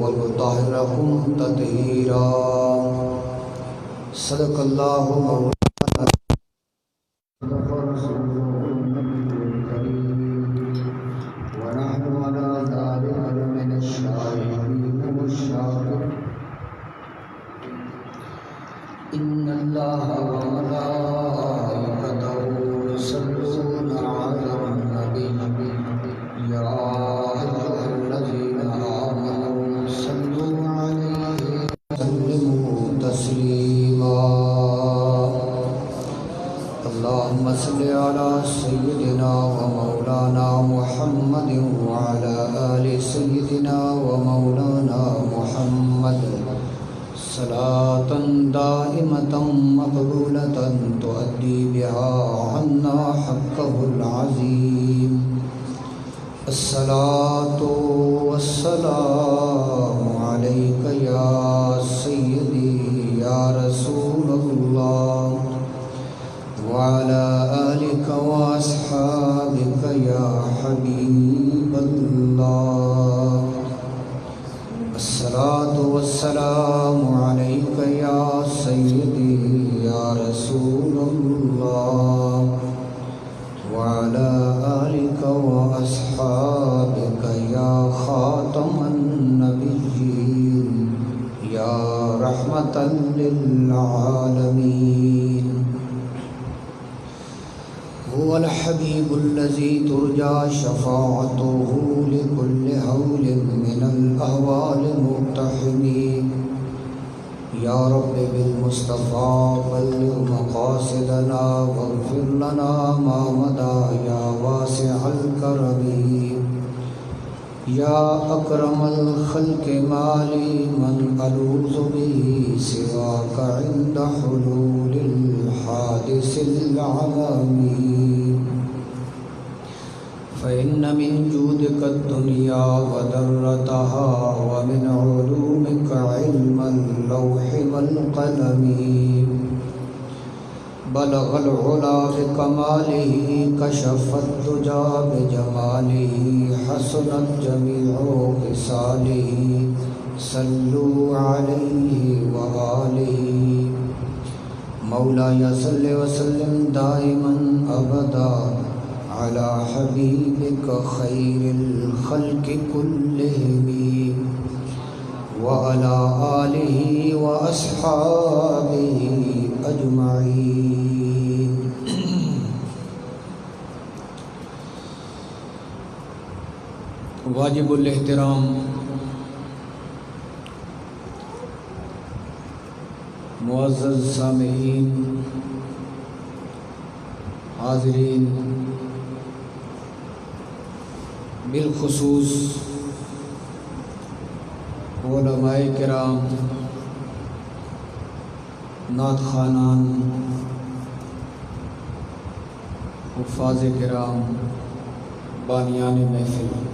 وطهرهم تطهيرا صدق الله مولانا صدق رسوله النبي الكريم ونحن على ذلك من الشاهدين والشاكرين إن الله وملائكته يصلون على النبي يا أيها الذين آمنوا صلوا عليه وسلموا تسليما اللهم صل على سيدنا ومولانا محمد وعلى آل سيدنا ومولانا محمد صلاة دائمة مقبولة تؤدي بها عنا حقه العظيم الصلاة والسلام عليك يا سيدي يا رسول الله وعلى آلك وأصحابك يا حبيب الله الصلاة والسلام عليك يا سيدي يا رسول الله وعلى آلك وأصحابك يا خاتم النبيين يا رحمة للعالمين هو الحبيب الذي ترجى شفاعته لكل هول من الأهوال مقتحمين يا رب بالمصطفى بلغ مقاصدنا واغفر لنا ما مضى يا واسع الكرم يا أكرم الخلق ما لي من ألوذ به سواك عند حلول الحادث العظيم فإن من جودك الدنيا وذرتها ومن علومك علم اللوح والقلم بلغ العلا بكماله كشف الدجى بجماله حسنت جميع خصاله صلوا عليه وآله مولاي صل وسلم دائما أبدا على حبيبك خير الخلق كلهم وعلى آله وأصحابه أجمعين واجب الاحترام معزز سامعین حاضرین بالخصوص علماء کرام نعت خوانان حفاظ کرام بانیان محفل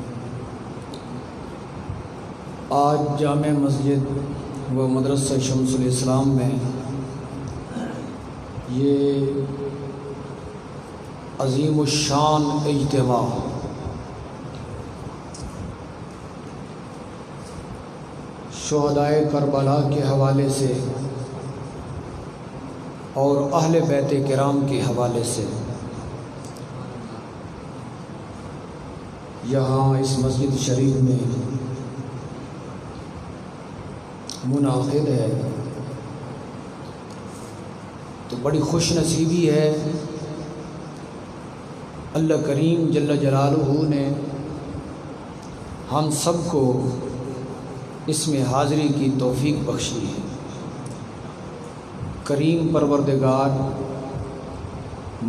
آج جامع مسجد و مدرسہ شمس الاسلام میں یہ عظیم الشان اجتماع شہدائے کربلا کے حوالے سے اور اہل بیت کرام کے حوالے سے یہاں اس مسجد شریف میں منعقد ہے تو بڑی خوش نصیبی ہے اللہ کریم جل جلالہ نے ہم سب کو اس میں حاضری کی توفیق بخشی ہے کریم پروردگار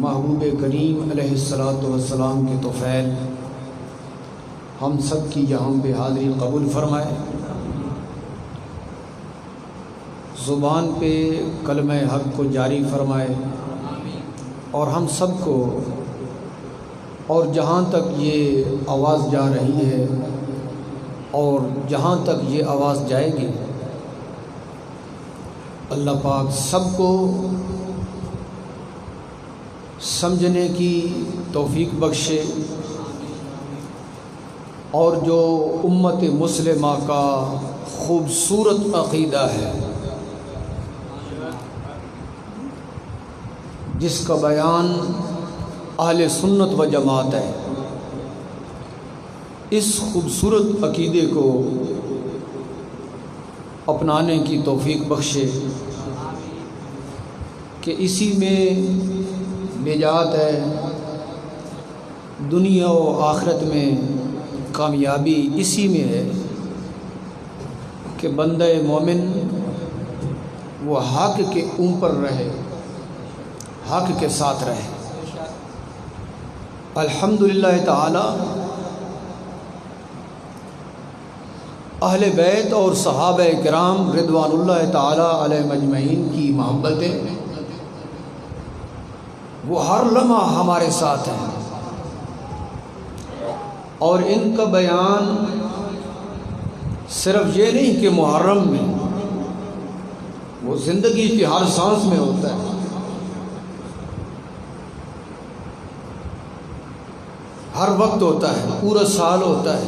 محبوب کریم علیہ الصلاۃ والسلام کے طفیل ہم سب کی یہاں پہ حاضری قبول فرمائے زبان پہ کلمہ حق کو جاری فرمائے اور ہم سب کو اور جہاں تک یہ آواز جا رہی ہے اور جہاں تک یہ آواز جائے گی اللہ پاک سب کو سمجھنے کی توفیق بخشے اور جو امت مسلمہ کا خوبصورت عقیدہ ہے، جس کا بیان اہل سنت و جماعت ہے، اس خوبصورت عقیدے کو اپنانے کی توفیق بخشے کہ اسی میں نجات ہے، دنیا و آخرت میں کامیابی اسی میں ہے کہ بندہ مومن وہ حق کے اوپر رہے، حق کے ساتھ رہے۔ الحمدللہ تعالی اہل بیت اور صحابہ کرام رضوان اللہ تعالی علیہم اجمعین کی محبتیں وہ ہر لمحہ ہمارے ساتھ ہیں، اور ان کا بیان صرف یہ نہیں کہ محرم میں، وہ زندگی کی ہر سانس میں ہوتا ہے، ہر وقت ہوتا ہے، پورا سال ہوتا ہے۔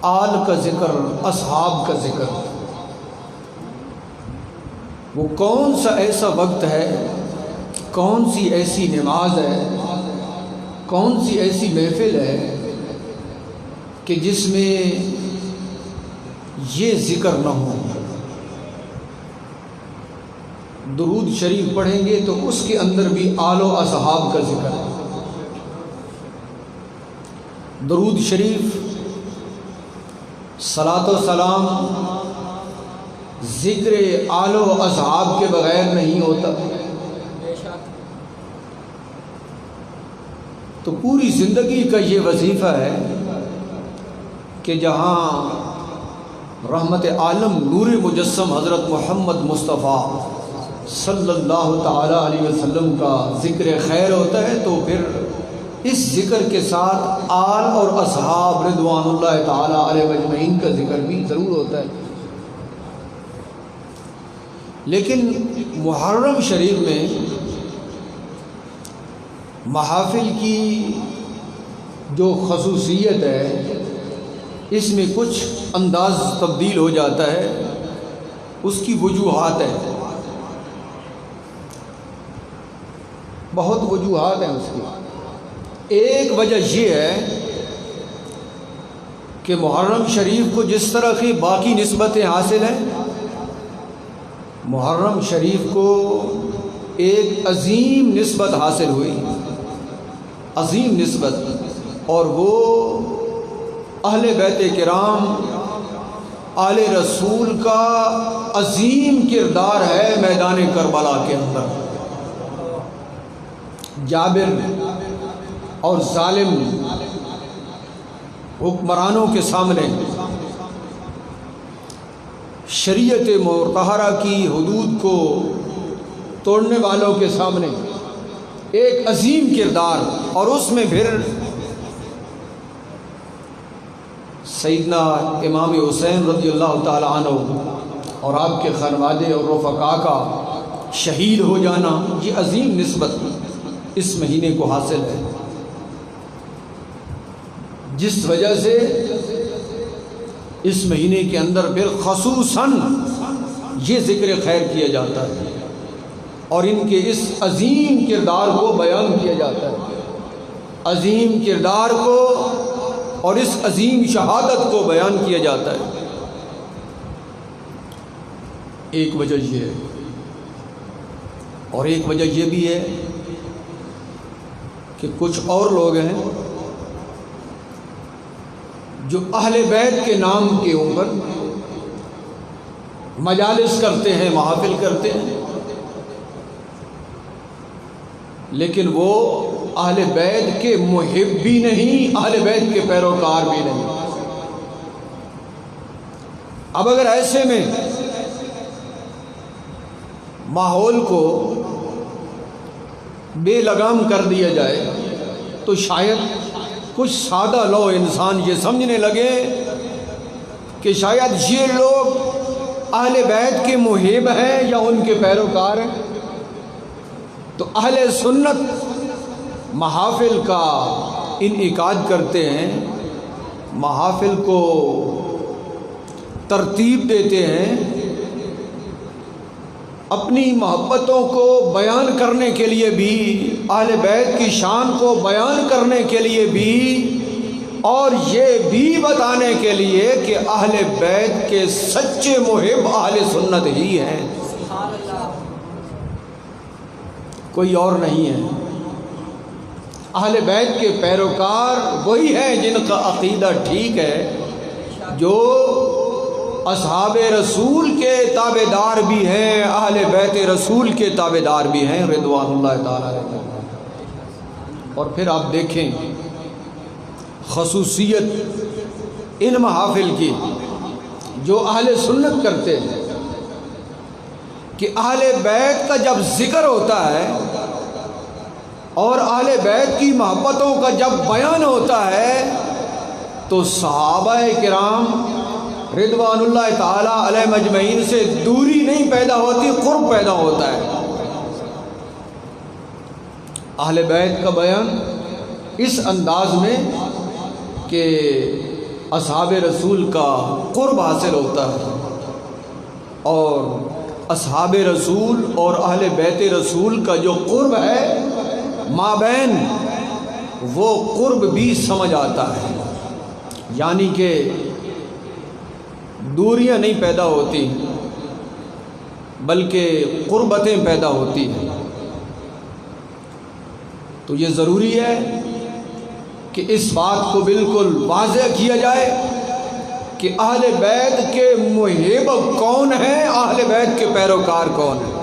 آل کا ذکر، اصحاب کا ذکر، وہ کون سا ایسا وقت ہے، کون سی ایسی نماز ہے، کون سی ایسی محفل ہے کہ جس میں یہ ذکر نہ ہو۔ درود شریف پڑھیں گے تو اس کے اندر بھی آل و اصحاب کا ذکر ہے۔ درود شریف، صلاۃ و سلام ذکر آل و اصحاب کے بغیر نہیں ہوتا۔ تو پوری زندگی کا یہ وظیفہ ہے کہ جہاں رحمت عالم نور مجسم حضرت محمد مصطفیٰ صلی اللہ تعالی علیہ وسلم کا ذکر خیر ہوتا ہے، تو پھر اس ذکر کے ساتھ آل اور اصحاب رضوان اللہ تعالی علیہ اجمعین کا ذکر بھی ضرور ہوتا ہے۔ لیکن محرم شریف میں محافل کی جو خصوصیت ہے، اس میں کچھ انداز تبدیل ہو جاتا ہے، اس کی وجوہات ہیں، بہت وجوہات ہیں اس کی۔ ایک وجہ یہ ہے کہ محرم شریف کو جس طرح کی باقی نسبتیں حاصل ہیں، محرم شریف کو ایک عظیم نسبت حاصل ہوئی، عظیم نسبت، اور وہ اہل بیت کرام آل رسول کا عظیم کردار ہے میدان کربلا کے اندر۔ جابر اور ظالم حکمرانوں کے سامنے، شریعت مطہرہ کی حدود کو توڑنے والوں کے سامنے ایک عظیم کردار، اور اس میں پھر سیدنا امام حسین رضی اللہ تعالی عنہ اور آپ کے خانوادے اور رفقا کا شہید ہو جانا، یہ عظیم نسبت اس مہینے کو حاصل ہے، جس وجہ سے اس مہینے کے اندر پھر خصوصاً یہ ذکر خیر کیا جاتا ہے، اور ان کے اس عظیم کردار کو بیان کیا جاتا ہے، عظیم کردار کو اور اس عظیم شہادت کو بیان کیا جاتا ہے۔ ایک وجہ یہ ہے، اور ایک وجہ یہ بھی ہے کہ کچھ اور لوگ ہیں جو اہل بیت کے نام کے اوپر مجالس کرتے ہیں، محافل کرتے ہیں، لیکن وہ اہل بیت کے محب بھی نہیں، اہل بیت کے پیروکار بھی نہیں۔ اب اگر ایسے میں ماحول کو بے لگام کر دیا جائے تو شاید کچھ سادہ لو انسان یہ سمجھنے لگے کہ شاید یہ لوگ اہل بیت کے محب ہیں یا ان کے پیروکار ہیں۔ تو اہل سنت محافل کا انعقاد کرتے ہیں محافل کو ترتیب دیتے ہیں، اپنی محبتوں کو بیان کرنے کے لیے بھی، اہل بیت کی شان کو بیان کرنے کے لیے بھی، اور یہ بھی بتانے کے لیے کہ اہل بیت کے سچے محب اہل سنت ہی ہیں، کوئی اور نہیں ہے۔ اہل بیت کے پیروکار وہی ہیں جن کا عقیدہ ٹھیک ہے، جو اصحاب رسول کے تابع دار بھی ہیں، اہل بیت رسول کے تابع دار بھی ہیں رضوان اللہ تعالیٰ علیہ۔ اور پھر آپ دیکھیں خصوصیت ان محافل کی جو اہل سنت کرتے ہیں کہ اہل بیت کا جب ذکر ہوتا ہے اور اہل بیت کی محبتوں کا جب بیان ہوتا ہے تو صحابہ کرام رضوان اللہ تعالیٰ علیہ مجمعین سے دوری نہیں پیدا ہوتی، قرب پیدا ہوتا ہے۔ اہل بیت کا بیان اس انداز میں کہ اصحاب رسول کا قرب حاصل ہوتا ہے، اور اصحاب رسول اور اہل بیت رسول کا جو قرب ہے مابین، وہ قرب بھی سمجھ آتا ہے، یعنی کہ دوریاں نہیں پیدا ہوتی بلکہ قربتیں پیدا ہوتی ہیں۔ تو یہ ضروری ہے کہ اس بات کو بالکل واضح کیا جائے کہ اہل بیت کے محب کون ہیں، اہل بیت کے پیروکار کون ہیں۔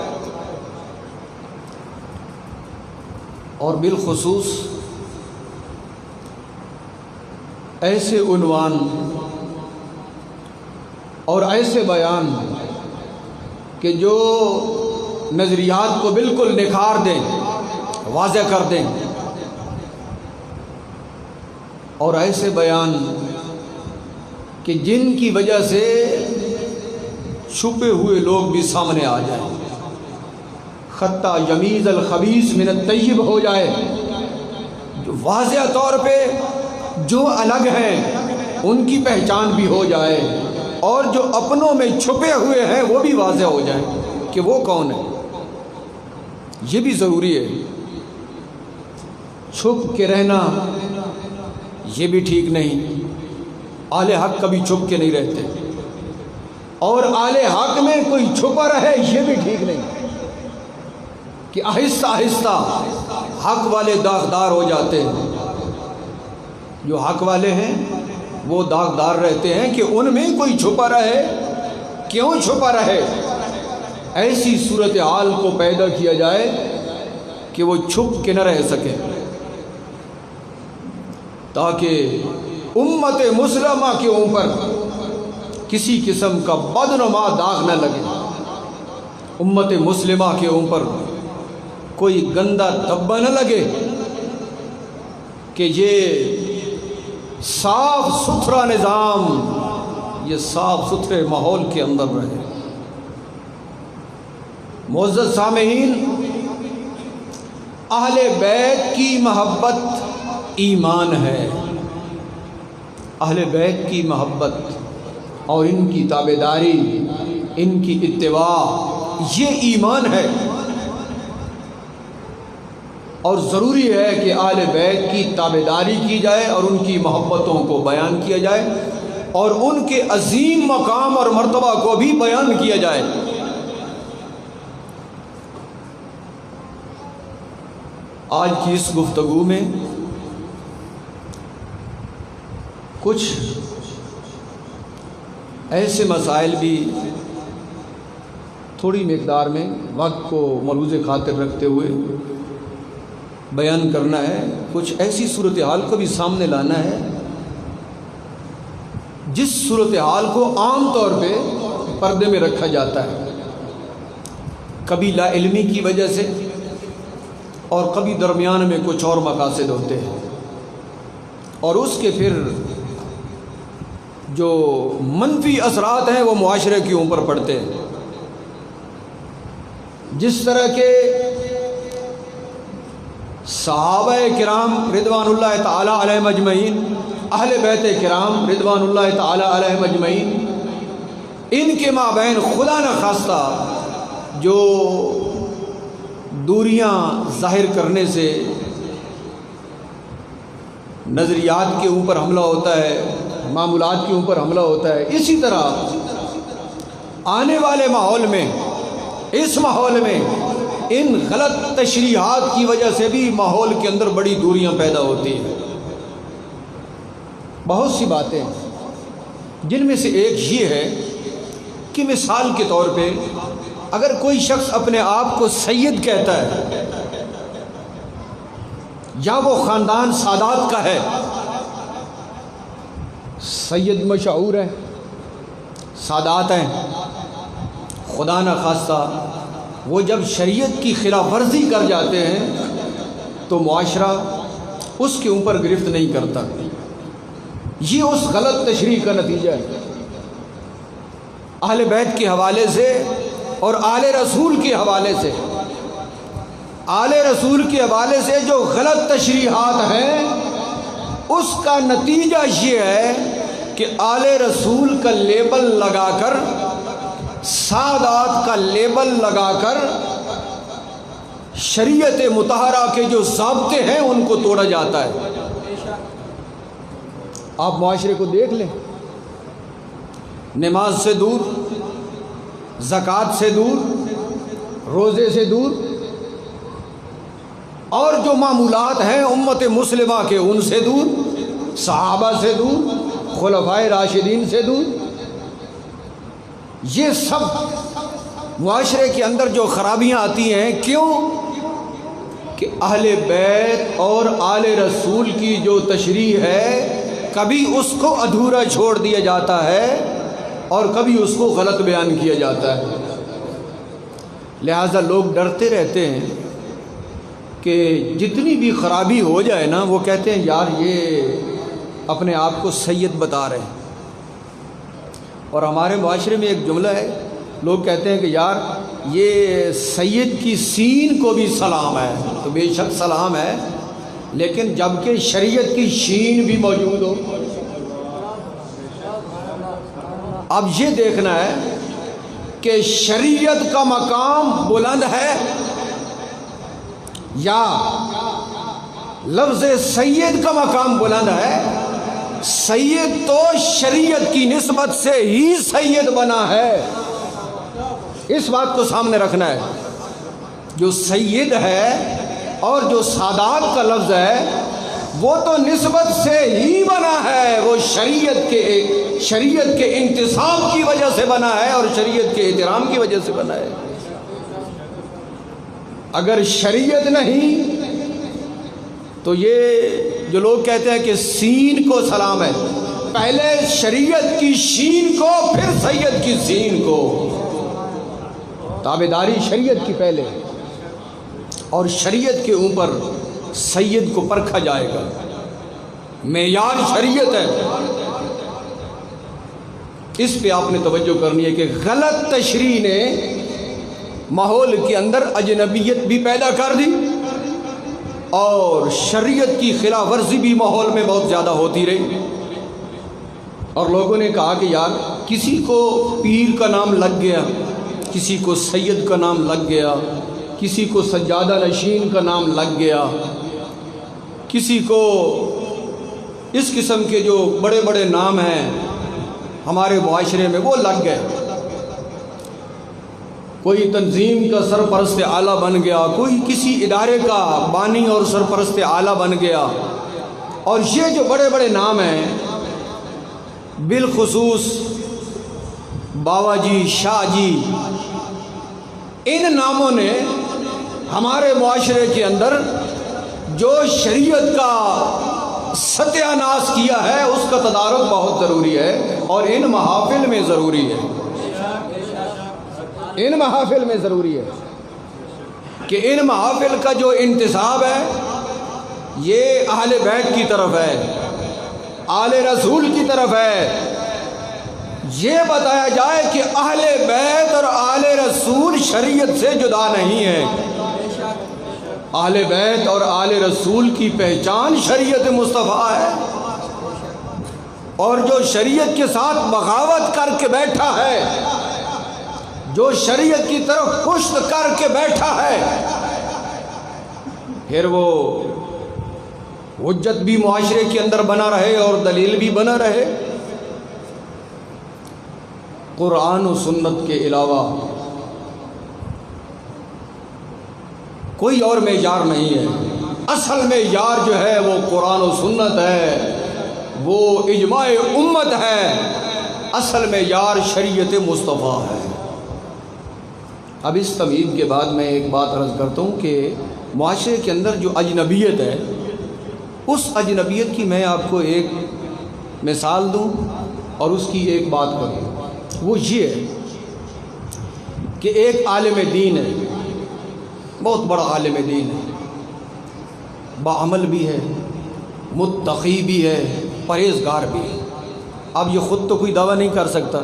اور بالخصوص ایسے عنوان اور ایسے بیان کہ جو نظریات کو بالکل نکھار دیں، واضح کر دیں، اور ایسے بیان کہ جن کی وجہ سے چھپے ہوئے لوگ بھی سامنے آ جائیں، خطہ یمیز الخبیث من الطیب ہو جائے، جو واضح طور پہ جو الگ ہیں ان کی پہچان بھی ہو جائے، اور جو اپنوں میں چھپے ہوئے ہیں وہ بھی واضح ہو جائیں کہ وہ کون ہے۔ یہ بھی ضروری ہے، چھپ کے رہنا یہ بھی ٹھیک نہیں، اہل حق کبھی چھپ کے نہیں رہتے، اور اہل حق میں کوئی چھپا رہے یہ بھی ٹھیک نہیں، کہ آہستہ آہستہ حق والے داغدار ہو جاتے ہیں۔ جو حق والے ہیں وہ داغدار رہتے ہیں کہ ان میں کوئی چھپا رہے، کیوں چھپا رہے؟ ایسی صورتحال کو پیدا کیا جائے کہ وہ چھپ کے نہ رہ سکے، تاکہ امت مسلمہ کے اوپر کسی قسم کا بدنما داغ نہ لگے، امت مسلمہ کے اوپر کوئی گندا دھبا نہ لگے، کہ یہ صاف ستھرا نظام، یہ صاف ستھرے ماحول کے اندر رہے۔ معزز سامعین، اہل بیت کی محبت ایمان ہے، اہل بیت کی محبت اور ان کی تابعداری، ان کی اتباع، یہ ایمان ہے، اور ضروری ہے کہ اہل بیت کی تابعداری کی جائے اور ان کی محبتوں کو بیان کیا جائے، اور ان کے عظیم مقام اور مرتبہ کو بھی بیان کیا جائے۔ آج کی اس گفتگو میں کچھ ایسے مسائل بھی تھوڑی مقدار میں وقت کو ملحوظ خاطر رکھتے ہوئے بیان کرنا ہے، کچھ ایسی صورتحال کو بھی سامنے لانا ہے جس صورتحال کو عام طور پہ پردے میں رکھا جاتا ہے، کبھی لا علمی کی وجہ سے اور کبھی درمیان میں کچھ اور مقاصد ہوتے ہیں، اور اس کے پھر جو منفی اثرات ہیں وہ معاشرے کے اوپر پڑتے ہیں۔ جس طرح کے صحابہ کرام رضوان اللہ تعالی علیہم اجمعین، اہل بیت کرام رضوان اللہ تعالی علیہم اجمعین، ان کے مابین خدا نخواستہ جو دوریاں ظاہر کرنے سے نظریات کے اوپر حملہ ہوتا ہے، معمولات کے اوپر حملہ ہوتا ہے، اسی طرح آنے والے ماحول میں، اس ماحول میں ان غلط تشریحات کی وجہ سے بھی ماحول کے اندر بڑی دوریاں پیدا ہوتی ہیں۔ بہت سی باتیں جن میں سے ایک یہ ہے کہ مثال کے طور پہ اگر کوئی شخص اپنے آپ کو سید کہتا ہے یا وہ خاندان سادات کا ہے، سید مشہور ہے، سادات ہیں، خدا نخواستہ وہ جب شریعت کی خلاف ورزی کر جاتے ہیں تو معاشرہ اس کے اوپر گرفت نہیں کرتا۔ یہ اس غلط تشریح کا نتیجہ ہے۔ اہل بیت کے حوالے سے اور آل رسول کے حوالے سے، آل رسول کے حوالے سے جو غلط تشریحات ہیں اس کا نتیجہ یہ ہے کہ آل رسول کا لیبل لگا کر، سادات کا لیبل لگا کر شریعت مطہرہ کے جو ضابطے ہیں ان کو توڑا جاتا ہے۔ آپ معاشرے کو دیکھ لیں، نماز سے دور، زکوٰۃ سے دور، روزے سے دور، اور جو معمولات ہیں امت مسلمہ کے ان سے دور، صحابہ سے دور، خلفائے راشدین سے دور۔ یہ سب معاشرے کے اندر جو خرابیاں آتی ہیں، کیوں؟ کہ اہل بیت اور آل رسول کی جو تشریح ہے کبھی اس کو ادھورا چھوڑ دیا جاتا ہے اور کبھی اس کو غلط بیان کیا جاتا ہے۔ لہذا لوگ ڈرتے رہتے ہیں کہ جتنی بھی خرابی ہو جائے نا، وہ کہتے ہیں یار یہ اپنے آپ کو سید بتا رہے ہیں۔ اور ہمارے معاشرے میں ایک جملہ ہے، لوگ کہتے ہیں کہ یار یہ سید کی سین کو بھی سلام ہے، تو بے شک سلام ہے، لیکن جبکہ شریعت کی شین بھی موجود ہو۔ اب یہ دیکھنا ہے کہ شریعت کا مقام بلند ہے یا لفظ سید کا مقام بلند ہے۔ سید تو شریعت کی نسبت سے ہی سید بنا ہے، اس بات کو سامنے رکھنا ہے۔ جو سید ہے اور جو سادات کا لفظ ہے وہ تو نسبت سے ہی بنا ہے، وہ شریعت کے انتصاب کی وجہ سے بنا ہے اور شریعت کے احترام کی وجہ سے بنا ہے۔ اگر شریعت نہیں تو یہ جو لوگ کہتے ہیں کہ سین کو سلام ہے، پہلے شریعت کی شین کو پھر سید کی سین کو، تابعداری شریعت کی پہلے، اور شریعت کے اوپر سید کو پرکھا جائے گا۔ معیار شریعت ہے، اس پہ آپ نے توجہ کرنی ہے کہ غلط تشریح نے ماحول کے اندر اجنبیت بھی پیدا کر دی اور شریعت کی خلاف ورزی بھی ماحول میں بہت زیادہ ہوتی رہی، اور لوگوں نے کہا کہ یار کسی کو پیر کا نام لگ گیا، کسی کو سید کا نام لگ گیا، کسی کو سجادہ نشین کا نام لگ گیا، کسی کو اس قسم کے جو بڑے بڑے نام ہیں ہمارے معاشرے میں وہ لگ گئے۔ کوئی تنظیم کا سرپرست اعلیٰ بن گیا، کوئی کسی ادارے کا بانی اور سرپرست اعلیٰ بن گیا، اور یہ جو بڑے بڑے نام ہیں، بالخصوص بابا جی، شاہ جی، ان ناموں نے ہمارے معاشرے کے اندر جو شریعت کا ستیہ ناش کیا ہے اس کا تدارک بہت ضروری ہے، اور ان محافل میں ضروری ہے، ان محافل میں ضروری ہے کہ ان محافل کا جو انتصاب ہے یہ اہل بیت کی طرف ہے، آل رسول کی طرف ہے۔ یہ بتایا جائے کہ اہل بیت اور آل رسول شریعت سے جدا نہیں ہے، اہل بیت اور آل رسول کی پہچان شریعت مصطفیٰ ہے، اور جو شریعت کے ساتھ بغاوت کر کے بیٹھا ہے، جو شریعت کی طرف پشت کر کے بیٹھا ہے، پھر وہ حجت بھی معاشرے کے اندر بنا رہے اور دلیل بھی بنا رہے۔ قرآن و سنت کے علاوہ کوئی اور معیار نہیں ہے۔ اصل معیار جو ہے وہ قرآن و سنت ہے، وہ اجماع امت ہے، اصل معیار شریعت مصطفیٰ ہے۔ اب اس تمہید کے بعد میں ایک بات عرض کرتا ہوں کہ معاشرے کے اندر جو اجنبیت ہے، اس اجنبیت کی میں آپ کو ایک مثال دوں اور اس کی ایک بات کروں۔ وہ یہ ہے کہ ایک عالم دین ہے، بہت بڑا عالم دین ہے، باعمل بھی ہے، متقی بھی ہے، پرہیزگار بھی ہے۔ اب یہ خود تو کوئی دعویٰ نہیں کر سکتا،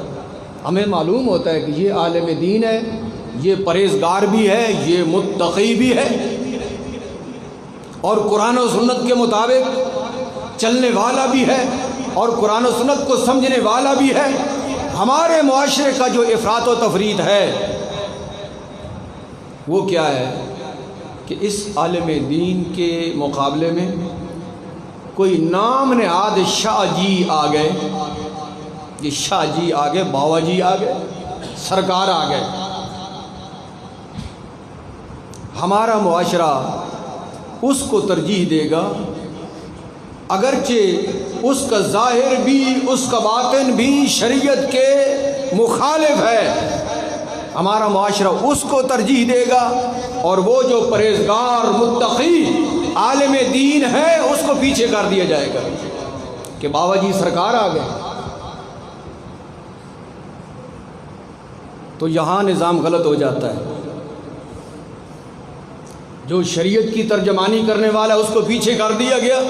ہمیں معلوم ہوتا ہے کہ یہ عالم دین ہے، یہ پرہیزگار بھی ہے، یہ متقی بھی ہے، اور قرآن و سنت کے مطابق چلنے والا بھی ہے، اور قرآن و سنت کو سمجھنے والا بھی ہے۔ ہمارے معاشرے کا جو افراط و تفریط ہے وہ کیا ہے کہ اس عالم دین کے مقابلے میں کوئی نام نہاد شاہ جی آ گئے، یہ شاہ جی آ گئے، باوا جی آ گئے، سرکار آ گئے۔ ہمارا معاشرہ اس کو ترجیح دے گا، اگرچہ اس کا ظاہر بھی اس کا باطن بھی شریعت کے مخالف ہے، ہمارا معاشرہ اس کو ترجیح دے گا، اور وہ جو پرہیزگار متقی عالم دین ہے اس کو پیچھے کر دیا جائے گا کہ بابا جی سرکار آ گئے۔ تو یہاں نظام غلط ہو جاتا ہے، جو شریعت کی ترجمانی کرنے والا اس کو پیچھے کر دیا گیا،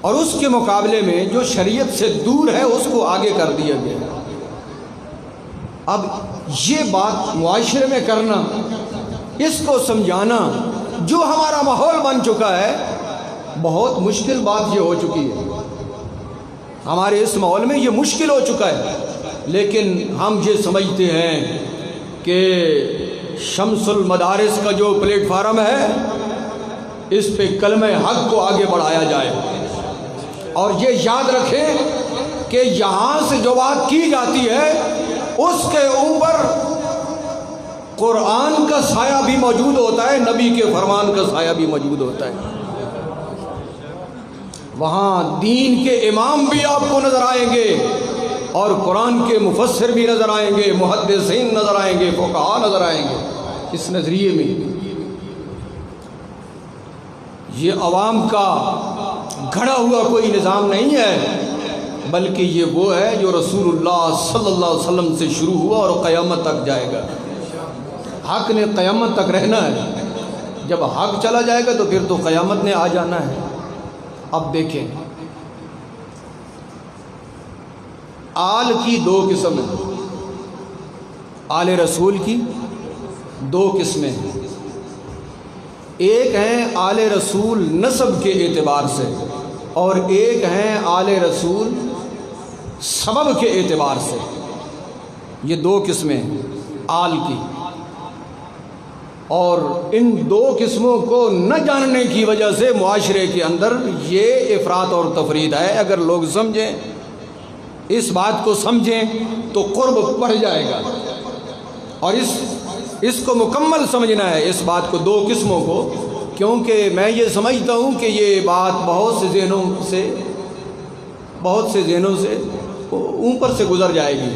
اور اس کے مقابلے میں جو شریعت سے دور ہے اس کو آگے کر دیا گیا۔ اب یہ بات معاشرے میں کرنا، اس کو سمجھانا، جو ہمارا ماحول بن چکا ہے، بہت مشکل بات یہ ہو چکی ہے، ہمارے اس ماحول میں یہ مشکل ہو چکا ہے، لیکن ہم یہ سمجھتے ہیں کہ شمس المدارس کا جو پلیٹ فارم ہے اس پہ کلمہ حق کو آگے بڑھایا جائے، اور یہ یاد رکھیں کہ یہاں سے جو بات کی جاتی ہے اس کے اوپر قرآن کا سایہ بھی موجود ہوتا ہے، نبی کے فرمان کا سایہ بھی موجود ہوتا ہے۔ وہاں دین کے امام بھی آپ کو نظر آئیں گے، اور قرآن کے مفسر بھی نظر آئیں گے، محدثین نظر آئیں گے، فقہاء نظر آئیں گے۔ اس نظریے میں یہ عوام کا گھڑا ہوا کوئی نظام نہیں ہے، بلکہ یہ وہ ہے جو رسول اللہ صلی اللہ علیہ وسلم سے شروع ہوا اور قیامت تک جائے گا۔ حق نے قیامت تک رہنا ہے، جب حق چلا جائے گا تو پھر تو قیامت نے آ جانا ہے۔ اب دیکھیں، آل کی دو قسم ہیں، آل رسول کی دو قسمیں ہیں۔ ایک ہیں آل رسول نسب کے اعتبار سے، اور ایک ہیں آل رسول سبب کے اعتبار سے۔ یہ دو قسمیں ہیں آل کی، اور ان دو قسموں کو نہ جاننے کی وجہ سے معاشرے کے اندر یہ افراط اور تفریط ہے۔ اگر لوگ سمجھیں، اس بات کو سمجھیں تو قرب بڑھ جائے گا، اور اس کو مکمل سمجھنا ہے، اس بات کو، دو قسموں کو، کیونکہ میں یہ سمجھتا ہوں کہ یہ بات بہت سے ذہنوں سے اوپر سے گزر جائے گی۔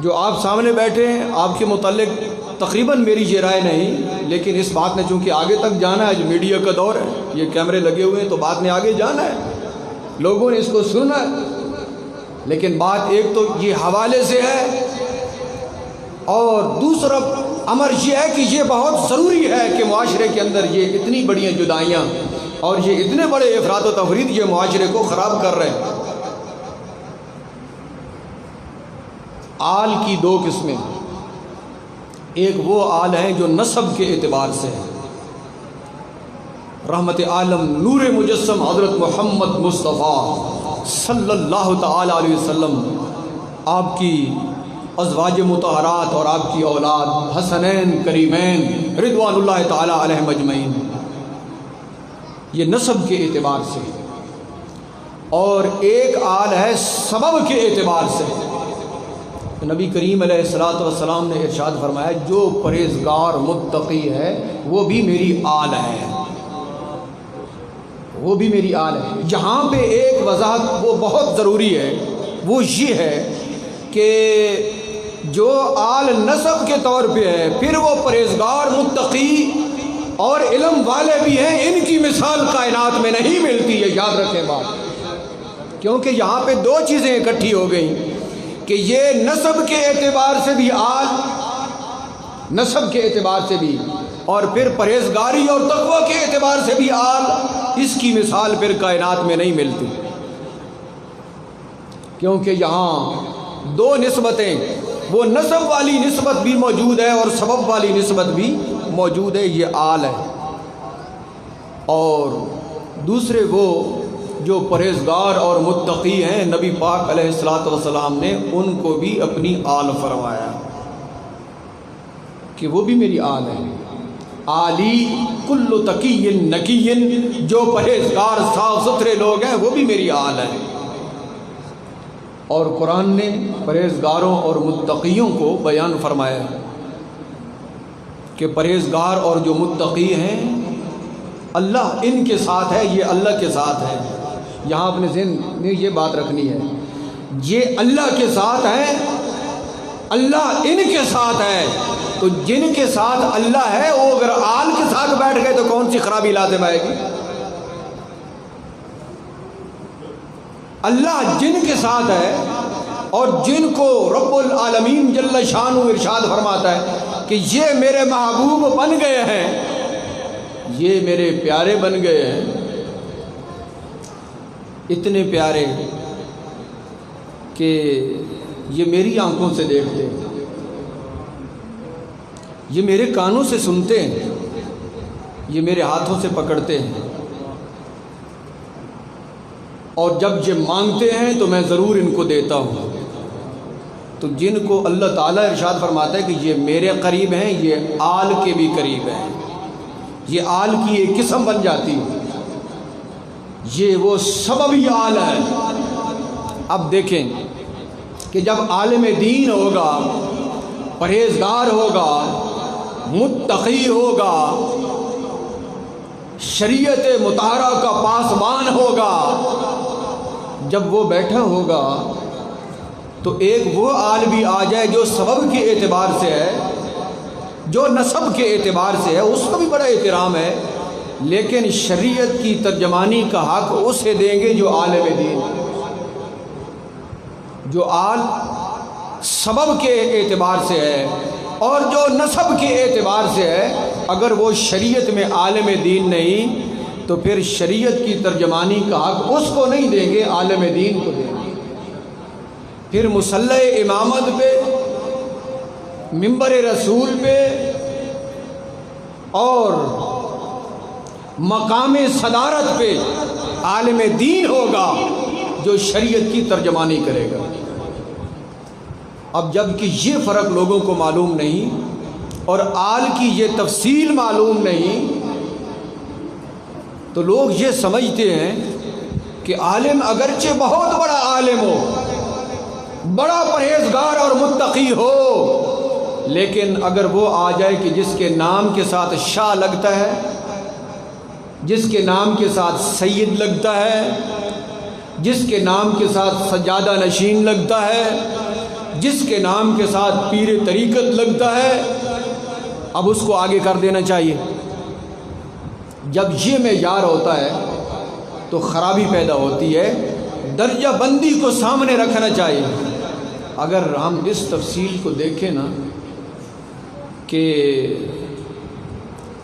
جو آپ سامنے بیٹھے ہیں، آپ کے متعلق تقریباً میری یہ رائے نہیں، لیکن اس بات نے چونکہ آگے تک جانا ہے، جو میڈیا کا دور ہے، یہ کیمرے لگے ہوئے ہیں، تو بات نے آگے جانا ہے، لوگوں نے اس کو سننا ہے۔ لیکن بات ایک تو یہ حوالے سے ہے، اور دوسرا امر یہ ہے کہ یہ بہت ضروری ہے کہ معاشرے کے اندر یہ اتنی بڑی جدائیاں اور یہ اتنے بڑے افراط و تفریط یہ معاشرے کو خراب کر رہے ہیں۔ آل کی دو قسمیں، ایک وہ آل ہیں جو نسب کے اعتبار سے ہیں، رحمت عالم نور مجسم حضرت محمد مصطفیٰ صلی اللہ تعالی علیہ وسلم، آپ کی ازواج مطہرات اور آپ کی اولاد حسنین کریمین رضوان اللہ تعالی علیہم اجمعین، یہ نسب کے اعتبار سے، اور ایک آل ہے سبب کے اعتبار سے۔ نبی کریم علیہ الصلوۃ والسلام نے ارشاد فرمایا جو پرہیزگار متقی ہے وہ بھی میری آل ہے، وہ بھی میری آل ہے۔ یہاں پہ ایک وضاحت وہ بہت ضروری ہے، وہ یہ ہے کہ جو آل نسب کے طور پہ ہے پھر وہ پرہیزگار متقی اور علم والے بھی ہیں، ان کی مثال کائنات میں نہیں ملتی ہے، یاد رکھیں بات، کیونکہ یہاں پہ دو چیزیں اکٹھی ہو گئیں کہ یہ نسب کے اعتبار سے بھی آل، نسب کے اعتبار سے بھی، اور پھر پرہیزگاری اور تقوی کے اعتبار سے بھی آل، اس کی مثال پھر کائنات میں نہیں ملتی، کیونکہ یہاں دو نسبتیں، وہ نسب والی نسبت بھی موجود ہے اور سبب والی نسبت بھی موجود ہے، یہ آل ہے۔ اور دوسرے وہ جو پرہیزگار اور متقی ہیں، نبی پاک علیہ الصلوۃ والسلام نے ان کو بھی اپنی آل فرمایا کہ وہ بھی میری آل ہے۔ آلی کل تقی نقی، جو پرہیزگار صاف ستھرے لوگ ہیں وہ بھی میری آل ہے۔ اور قرآن نے پرہیزگاروں اور متقیوں کو بیان فرمایا کہ پرہیزگار اور جو متقی ہیں اللہ ان کے ساتھ ہے، یہ اللہ کے ساتھ ہے۔ یہاں اپنے ذہن میں یہ بات رکھنی ہے، یہ اللہ کے ساتھ ہے، اللہ ان کے ساتھ ہے، تو جن کے ساتھ اللہ ہے وہ اگر آل کے ساتھ بیٹھ گئے تو کون سی خرابی لازم آئے گی؟ اللہ جن کے ساتھ ہے اور جن کو رب العالمین جل شانہ ارشاد فرماتا ہے کہ یہ میرے محبوب بن گئے ہیں، یہ میرے پیارے بن گئے ہیں، اتنے پیارے کہ یہ میری آنکھوں سے دیکھتے ہیں، یہ میرے کانوں سے سنتے ہیں، یہ میرے ہاتھوں سے پکڑتے ہیں، اور جب یہ مانگتے ہیں تو میں ضرور ان کو دیتا ہوں۔ تو جن کو اللہ تعالیٰ ارشاد فرماتا ہے کہ یہ میرے قریب ہیں، یہ آل کے بھی قریب ہیں، یہ آل کی ایک قسم بن جاتی ہے، یہ وہ سببی آل ہے۔ اب دیکھیں کہ جب عالم دین ہوگا، پرہیزگار ہوگا، متقی ہوگا، شریعت مطہرہ کا پاسبان ہوگا، جب وہ بیٹھا ہوگا تو ایک وہ آل بھی آ جائے جو سبب کے اعتبار سے ہے، جو نسب کے اعتبار سے ہے، اس کا بھی بڑا احترام ہے، لیکن شریعت کی ترجمانی کا حق اسے دیں گے جو عالم دین، جو آل سبب کے اعتبار سے ہے اور جو نسب کے اعتبار سے ہے۔ اگر وہ شریعت میں عالم دین نہیں تو پھر شریعت کی ترجمانی کا حق اس کو نہیں دیں گے، عالم دین کو دیں گے۔ پھر مصلی امامت پہ، منبر رسول پہ اور مقام صدارت پہ عالم دین ہوگا جو شریعت کی ترجمانی کرے گا۔ اب جب کہ یہ فرق لوگوں کو معلوم نہیں اور آل کی یہ تفصیل معلوم نہیں، تو لوگ یہ سمجھتے ہیں کہ عالم اگرچہ بہت بڑا عالم ہو، بڑا پرہیزگار اور متقی ہو، لیکن اگر وہ آ جائے کہ جس کے نام کے ساتھ شاہ لگتا ہے، جس کے نام کے ساتھ سید لگتا ہے، جس کے نام کے ساتھ سجادہ نشین لگتا ہے، جس کے نام کے ساتھ پیر طریقت لگتا ہے، اب اس کو آگے کر دینا چاہیے۔ جب یہ معیار ہوتا ہے تو خرابی پیدا ہوتی ہے، درجہ بندی کو سامنے رکھنا چاہیے۔ اگر ہم اس تفصیل کو دیکھیں نا کہ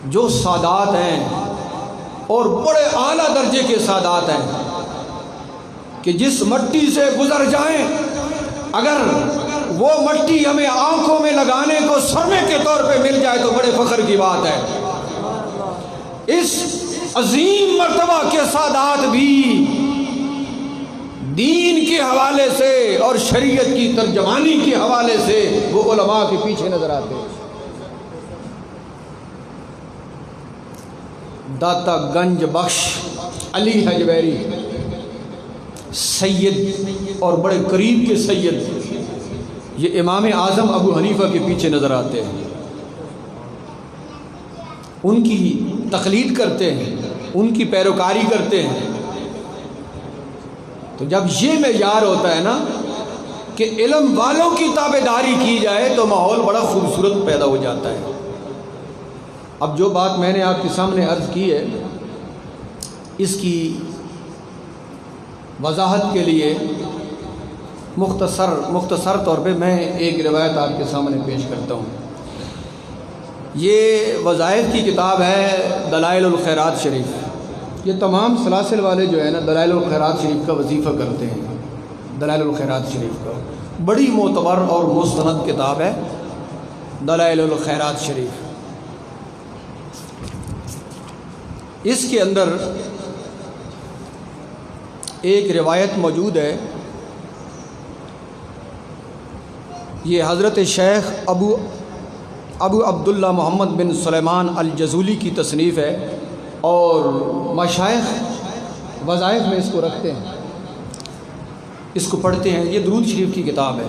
جو سادات ہیں اور بڑے اعلیٰ درجے کے سادات ہیں کہ جس مٹی سے گزر جائیں، اگر وہ مٹی ہمیں آنکھوں میں لگانے کو سرمے کے طور پہ مل جائے تو بڑے فخر کی بات ہے۔ اس عظیم مرتبہ کے سادات بھی دین کے حوالے سے اور شریعت کی ترجمانی کے حوالے سے وہ علماء کے پیچھے نظر آتے ہیں۔ داتا گنج بخش علی حجویری سید اور بڑے قریب کے سید، یہ امام اعظم ابو حنیفہ کے پیچھے نظر آتے ہیں، ان کی تقلید کرتے ہیں، ان کی پیروکاری کرتے ہیں۔ تو جب یہ معیار ہوتا ہے نا کہ علم والوں کی تابعداری کی جائے تو ماحول بڑا خوبصورت پیدا ہو جاتا ہے۔ اب جو بات میں نے آپ کے سامنے عرض کی ہے، اس کی وضاحت کے لیے مختصر طور پہ میں ایک روایت آپ کے سامنے پیش کرتا ہوں۔ یہ وظائف کی کتاب ہے دلائل الخیرات شریف۔ یہ تمام سلاسل والے جو ہے نا دلائل الخیرات شریف کا وظیفہ کرتے ہیں۔ دلائل الخیرات شریف کا بڑی معتبر اور مستند کتاب ہے دلائل الخیرات شریف۔ اس کے اندر ایک روایت موجود ہے، یہ حضرت شیخ ابو عبداللہ محمد بن سلیمان الجزولی کی تصنیف ہے، اور مشائخ وظائف میں اس کو رکھتے ہیں، اس کو پڑھتے ہیں۔ یہ درود شریف کی کتاب ہے،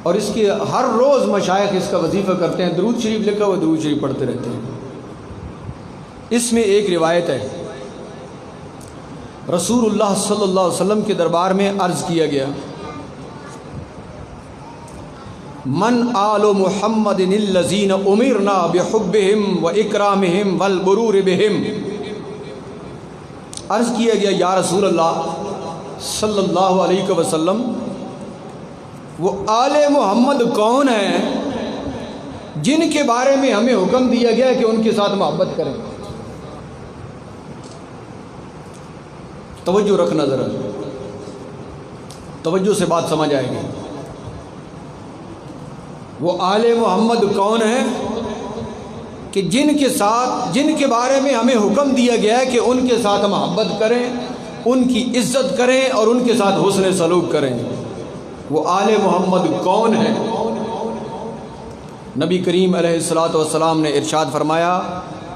اور اس کی ہر روز مشائخ اس کا وظیفہ کرتے ہیں، درود شریف لکھا ہوا درود شریف پڑھتے رہتے ہیں۔ اس میں ایک روایت ہے، رسول اللہ صلی اللہ علیہ وسلم کے دربار میں عرض کیا گیا، من آل محمد الذین امرنا بحبہم و اکرامہم والبرور بہم۔ عرض کیا گیا یا رسول اللہ صلی اللہ علیہ وسلم، وہ آل محمد کون ہیں جن کے بارے میں ہمیں حکم دیا گیا کہ ان کے ساتھ محبت کریں؟ توجہ رکھنا ذرا، توجہ سے بات سمجھ آئے گی۔ وہ آل محمد کون ہیں کہ جن کے بارے میں ہمیں حکم دیا گیا ہے کہ ان کے ساتھ محبت کریں، ان کی عزت کریں اور ان کے ساتھ حسن سلوک کریں۔ وہ آل محمد کون ہیں؟ نبی کریم علیہ الصلوۃ والسلام نے ارشاد فرمایا،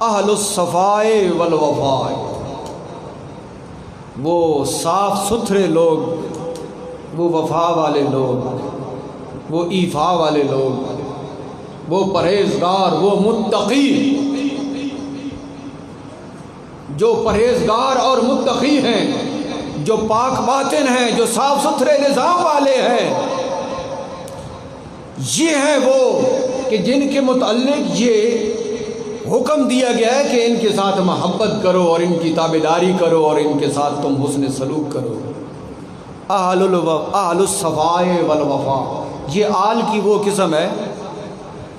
اہل الصفاء والوفاء، وہ صاف ستھرے لوگ، وہ وفا والے لوگ، وہ ایفا والے لوگ، وہ پرہیزگار، وہ متقی، جو پرہیزگار اور متقی ہیں، جو پاک باطن ہیں، جو صاف ستھرے نظام والے ہیں، یہ ہیں وہ کہ جن کے متعلق یہ حکم دیا گیا ہے کہ ان کے ساتھ محبت کرو اور ان کی تابعداری کرو اور ان کے ساتھ تم حسن سلوک کرو۔ اہل الصفاء والوفاء، یہ آل کی وہ قسم ہے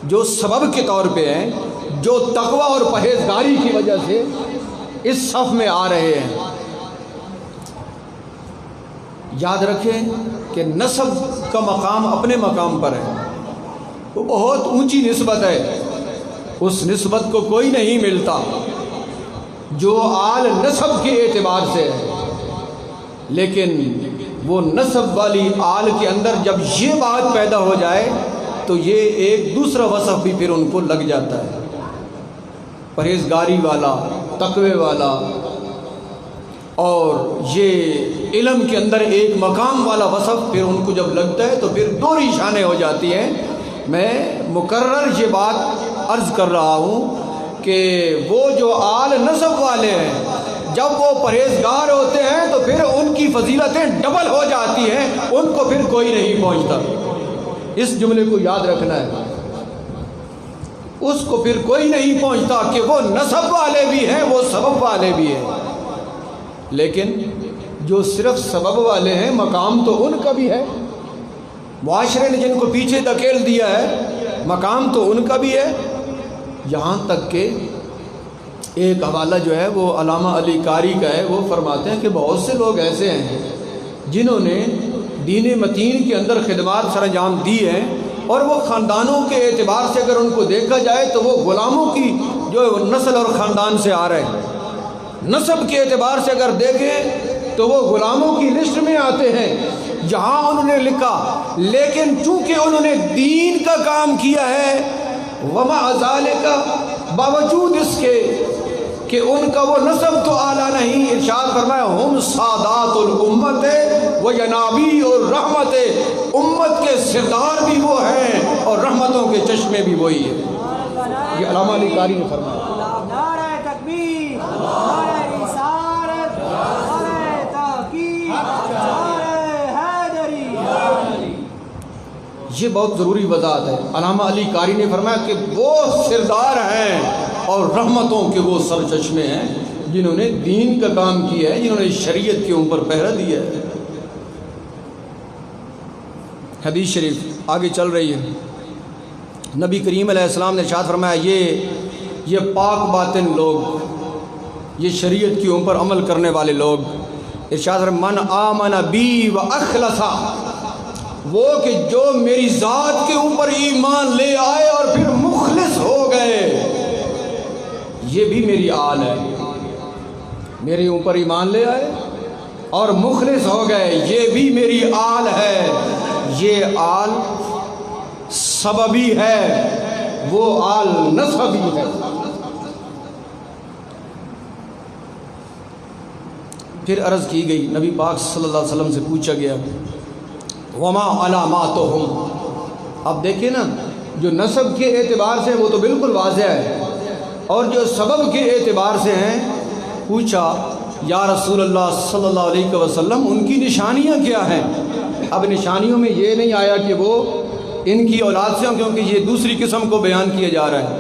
جو سبب کے طور پہ ہیں، جو تقوی اور پرہیزگاری کی وجہ سے اس صف میں آ رہے ہیں۔ یاد رکھیں کہ نسب کا مقام اپنے مقام پر ہے، وہ بہت اونچی نسبت ہے، اس نسبت کو کوئی نہیں ملتا جو آل نسب کے اعتبار سے ہے، لیکن وہ نسب والی آل کے اندر جب یہ بات پیدا ہو جائے تو یہ ایک دوسرا وصف بھی پھر ان کو لگ جاتا ہے، پرہیزگاری والا، تقوی والا، اور یہ علم کے اندر ایک مقام والا وصف پھر ان کو جب لگتا ہے تو پھر دوہری شانیں ہو جاتی ہیں۔ میں مکرر یہ بات عرض کر رہا ہوں کہ وہ جو آل نسب والے ہیں جب وہ پرہیزگار ہوتے ہیں تو پھر ان کی فضیلتیں ڈبل ہو جاتی ہیں، ان کو پھر کوئی نہیں پہنچتا۔ اس جملے کو یاد رکھنا ہے، اس کو پھر کوئی نہیں پہنچتا کہ وہ نسب والے بھی ہیں، وہ سبب والے بھی ہیں، لیکن جو صرف سبب والے ہیں مقام تو ان کا بھی ہے، معاشرے نے جن کو پیچھے دھکیل دیا ہے مقام تو ان کا بھی ہے۔ یہاں تک کہ ایک حوالہ جو ہے وہ علامہ علی قاری کا ہے، وہ فرماتے ہیں کہ بہت سے لوگ ایسے ہیں جنہوں نے دین متین کے اندر خدمات سر انجام دی ہیں، اور وہ خاندانوں کے اعتبار سے اگر ان کو دیکھا جائے تو وہ غلاموں کی جو نسل اور خاندان سے آ رہے ہیں، نسب کے اعتبار سے اگر دیکھیں تو وہ غلاموں کی لسٹ میں آتے ہیں جہاں انہوں نے لکھا، لیکن چونکہ انہوں نے دین کا کام کیا ہے، وما ذالک، باوجود اس کے کہ ان کا وہ نسب تو اعلیٰ نہیں، ارشاد فرمایا ہم سادات الامت و ینابی اور رحمت، امت کے سردار بھی وہ ہیں اور رحمتوں کے چشمے بھی وہی ہیں۔ یہ علامہ علی قاری نے فرمایا۔ نعرہ تکبیر، نعرہ رسالت، نعرہ تحقیق، نعرہ حیدری۔ یہ بہت ضروری وضاحت ہے۔ علامہ علی قاری نے فرمایا کہ وہ سردار ہیں اور رحمتوں کے وہ سرچشمے ہیں جنہوں نے دین کا کام کیا ہے، جنہوں نے شریعت کے اوپر پہرا دیا ہے۔ حدیث شریف آگے چل رہی ہے، نبی کریم علیہ السلام نے ارشاد فرمایا یہ پاک باطن لوگ، یہ شریعت کے اوپر عمل کرنے والے لوگ، ارشاد فرمایا من آمن بی و اخلصا، وہ کہ جو میری ذات کے اوپر ایمان لے آئے اور پھر مخلص ہو گئے، یہ بھی میری آل ہے۔ میرے اوپر ایمان لے آئے اور مخلص ہو گئے، یہ بھی میری آل ہے۔ یہ آل سببی ہے، وہ آل نسبی ہے۔ پھر عرض کی گئی، نبی پاک صلی اللہ علیہ وسلم سے پوچھا گیا وما علاماتہم۔ اب دیکھیں نا، جو نسب کے اعتبار سے وہ تو بالکل واضح ہے، اور جو سبب کے اعتبار سے ہیں، پوچھا یا رسول اللہ صلی اللہ علیہ وسلم ان کی نشانیاں کیا ہیں؟ اب نشانیوں میں یہ نہیں آیا کہ وہ ان کی اولاد سے ہوں، کیونکہ یہ دوسری قسم کو بیان کیا جا رہا ہے۔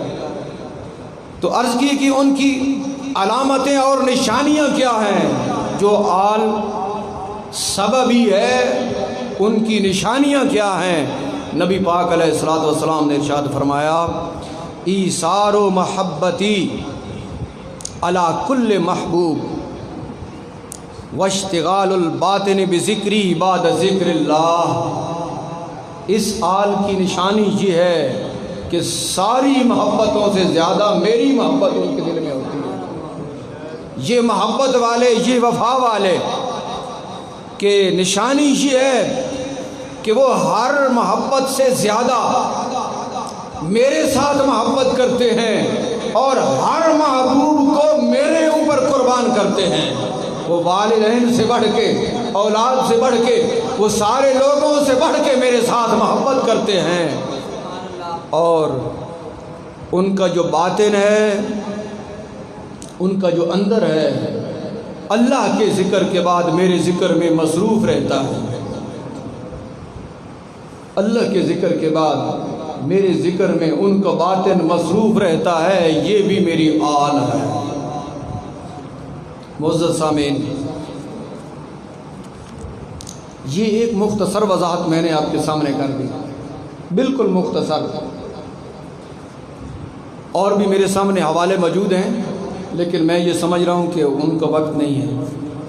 تو عرض کی کہ ان کی علامتیں اور نشانیاں کیا ہیں؟ جو آل سببی ہے ان کی نشانیاں کیا ہیں؟ نبی پاک علیہ الصلوۃ والسلام نے ارشاد فرمایا ایثار و محبتی علی کل محبوب واشتغال الباطن بذکری بعد ذکر اللہ۔ اس آل کی نشانی یہ ہے کہ ساری محبتوں سے زیادہ میری محبت ان کے دل میں ہوتی ہے۔ یہ محبت والے، یہ وفا والے کہ نشانی یہ ہے کہ وہ ہر محبت سے زیادہ میرے ساتھ محبت کرتے ہیں اور ہر محبوب کو میرے اوپر قربان کرتے ہیں۔ وہ والدین سے بڑھ کے، اولاد سے بڑھ کے، وہ سارے لوگوں سے بڑھ کے میرے ساتھ محبت کرتے ہیں، اور ان کا جو باطن ہے، ان کا جو اندر ہے، اللہ کے ذکر کے بعد میرے ذکر میں مصروف رہتا ہے۔ اللہ کے ذکر کے بعد میرے ذکر میں ان کا باطن مصروف رہتا ہے، یہ بھی میری آل ہے۔ معزز سامعین، یہ ایک مختصر وضاحت میں نے آپ کے سامنے کر دی، بالکل مختصر، اور بھی میرے سامنے حوالے موجود ہیں، لیکن میں یہ سمجھ رہا ہوں کہ ان کا وقت نہیں ہے،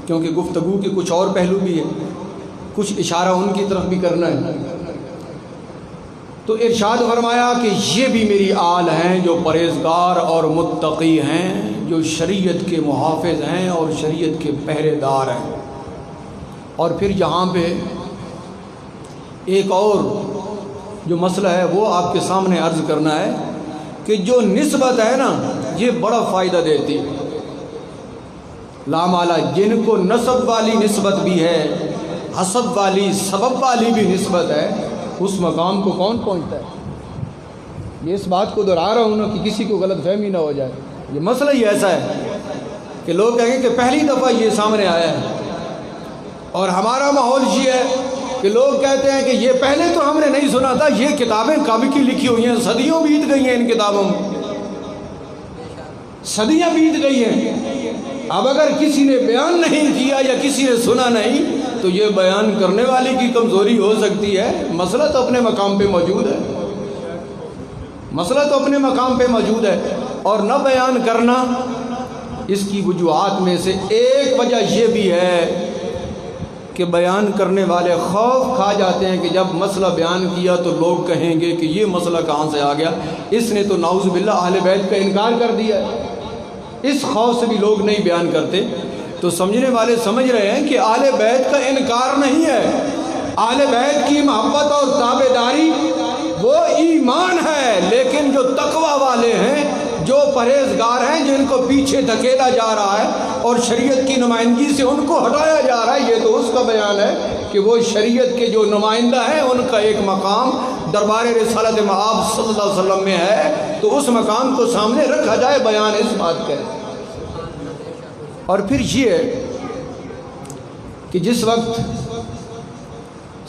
کیونکہ گفتگو کے کچھ اور پہلو بھی ہیں، کچھ اشارہ ان کی طرف بھی کرنا ہے۔ تو ارشاد فرمایا کہ یہ بھی میری آل ہیں جو پرہیزگار اور متقی ہیں، جو شریعت کے محافظ ہیں اور شریعت کے پہرے دار ہیں۔ اور پھر یہاں پہ ایک اور جو مسئلہ ہے وہ آپ کے سامنے عرض کرنا ہے کہ جو نسبت ہے نا، یہ بڑا فائدہ دیتی ہے۔ لامالا جن کو نسب والی نسبت بھی ہے، حسب والی، سبب والی بھی نسبت ہے، اس مقام کو کون پہنچتا ہے؟ یہ اس بات کو دہرا رہا ہوں نا کہ کسی کو غلط فہمی نہ ہو جائے۔ یہ مسئلہ ہی ایسا ہے کہ لوگ کہیں گے کہ پہلی دفعہ یہ سامنے آیا ہے، اور ہمارا ماحول یہ ہے کہ لوگ کہتے ہیں کہ یہ پہلے تو ہم نے نہیں سنا تھا، یہ کتابیں کب کی لکھی ہوئی ہیں، صدیوں بیت گئی ہیں ان کتابوں میں، صدیاں بیت گئی ہیں۔ اب اگر کسی نے بیان نہیں کیا یا کسی نے سنا نہیں تو یہ بیان کرنے والے کی کمزوری ہو سکتی ہے۔ مسئلہ تو اپنے مقام پہ موجود ہے، مسئلہ تو اپنے مقام پہ موجود ہے، اور نہ بیان کرنا اس کی وجوہات میں سے ایک وجہ یہ بھی ہے کہ بیان کرنے والے خوف کھا جاتے ہیں کہ جب مسئلہ بیان کیا تو لوگ کہیں گے کہ یہ مسئلہ کہاں سے آ گیا، اس نے تو نعوذ باللہ اہل بیت کا انکار کر دیا ہے، اس خوف سے بھی لوگ نہیں بیان کرتے. تو سمجھنے والے سمجھ رہے ہیں کہ اہل بیت کا انکار نہیں ہے. اہل بیت کی محبت اور تابعداری وہ ایمان ہے، لیکن جو تقوی والے ہیں، جو پرہیزگار ہیں، جن کو پیچھے دھکیلا جا رہا ہے اور شریعت کی نمائندگی سے ان کو ہٹایا جا رہا ہے، یہ تو اس کا بیان ہے کہ وہ شریعت کے جو نمائندہ ہیں ان کا ایک مقام دربار رسالت مآب صلی اللہ علیہ وسلم میں ہے، تو اس مقام کو سامنے رکھا جائے، بیان اس بات کا ہے. اور پھر یہ ہے کہ جس وقت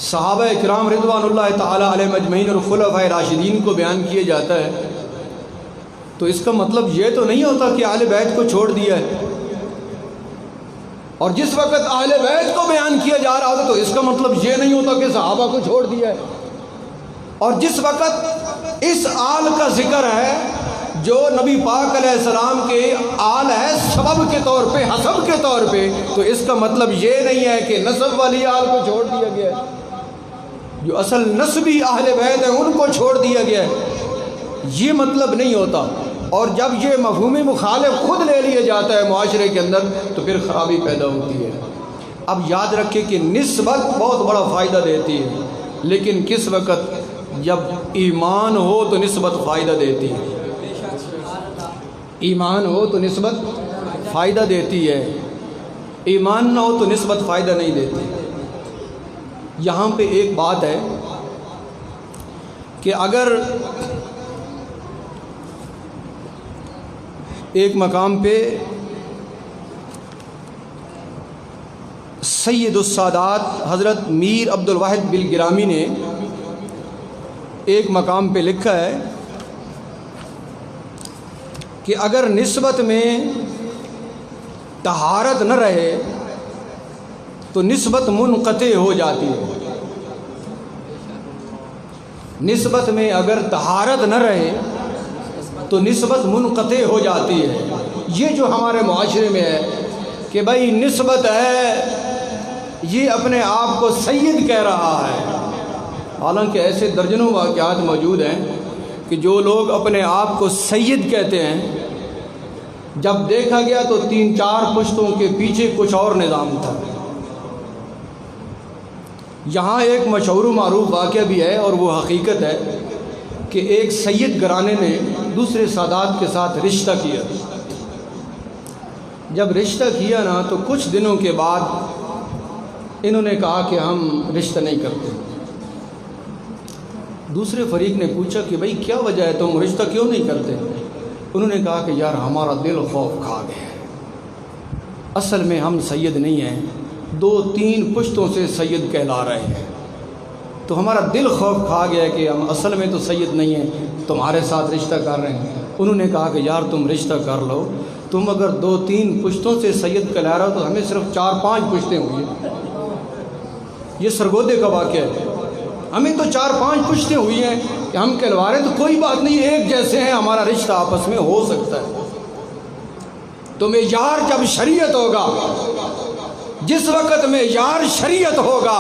صحابہ کرام رضوان اللہ تعالی علیہم اجمعین اور خلفائے راشدین کو بیان کیا جاتا ہے تو اس کا مطلب یہ تو نہیں ہوتا کہ اہل بیت کو چھوڑ دیا ہے. اور جس وقت اہل بیت کو بیان کیا جا رہا ہوتا تو اس کا مطلب یہ نہیں ہوتا کہ صحابہ کو چھوڑ دیا ہے. اور جس وقت اس آل کا ذکر ہے جو نبی پاک علیہ السلام کے آل ہے سبب کے طور پہ، حسب کے طور پہ، تو اس کا مطلب یہ نہیں ہے کہ نسب والی آل کو چھوڑ دیا گیا ہے. جو اصل نسبی اہل بیت ہیں ان کو چھوڑ دیا گیا ہے، یہ مطلب نہیں ہوتا. اور جب یہ مفہوم مخالف خود لے لیا جاتا ہے معاشرے کے اندر تو پھر خرابی پیدا ہوتی ہے. اب یاد رکھیں کہ نسبت بہت بڑا فائدہ دیتی ہے، لیکن کس وقت؟ جب ایمان ہو تو نسبت فائدہ دیتی ہے. ایمان ہو تو نسبت فائدہ دیتی ہے، ایمان نہ ہو تو نسبت فائدہ نہیں دیتی. یہاں پہ ایک بات ہے کہ اگر ایک مقام پہ سید السادات حضرت میر عبد الواحد بالگرامی نے ایک مقام پہ لکھا ہے کہ اگر نسبت میں طہارت نہ رہے تو نسبت منقطع ہو جاتی ہے. نسبت میں اگر طہارت نہ رہے تو نسبت منقطع ہو جاتی ہے. یہ جو ہمارے معاشرے میں ہے کہ بھائی نسبت ہے، یہ اپنے آپ کو سید کہہ رہا ہے، حالانکہ ایسے درجنوں واقعات موجود ہیں کہ جو لوگ اپنے آپ کو سید کہتے ہیں، جب دیکھا گیا تو 3-4 پشتوں کے پیچھے کچھ اور نظام تھا. یہاں ایک مشہور و معروف واقعہ بھی ہے اور وہ حقیقت ہے کہ ایک سید گھرانے نے دوسرے سادات کے ساتھ رشتہ کیا. جب رشتہ کیا نا تو کچھ دنوں کے بعد انہوں نے کہا کہ ہم رشتہ نہیں کرتے. دوسرے فریق نے پوچھا کہ بھئی کیا وجہ ہے، تم رشتہ کیوں نہیں کرتے؟ انہوں نے کہا کہ یار ہمارا دل خوف کھا گیا ہے، اصل میں ہم سید نہیں ہیں، 2-3 پشتوں سے سید کہلا رہے ہیں، تو ہمارا دل خوف کھا گیا ہے کہ ہم اصل میں تو سید نہیں ہیں، تمہارے ساتھ رشتہ کر رہے ہیں. انہوں نے کہا کہ یار تم رشتہ کر لو، تم اگر 2-3 پشتوں سے سید کہلا رہا ہو تو ہمیں صرف 4-5 پشتیں ہوئی ہیں. یہ سرگودے کا واقعہ ہے، ہمیں تو 4-5 پشتیں ہوئی ہیں کہ ہم کہلوا رہے ہیں، تو کوئی بات نہیں، ایک جیسے ہیں، ہمارا رشتہ آپس میں ہو سکتا ہے. تو معیار جب شریعت ہوگا، جس وقت معیار شریعت ہوگا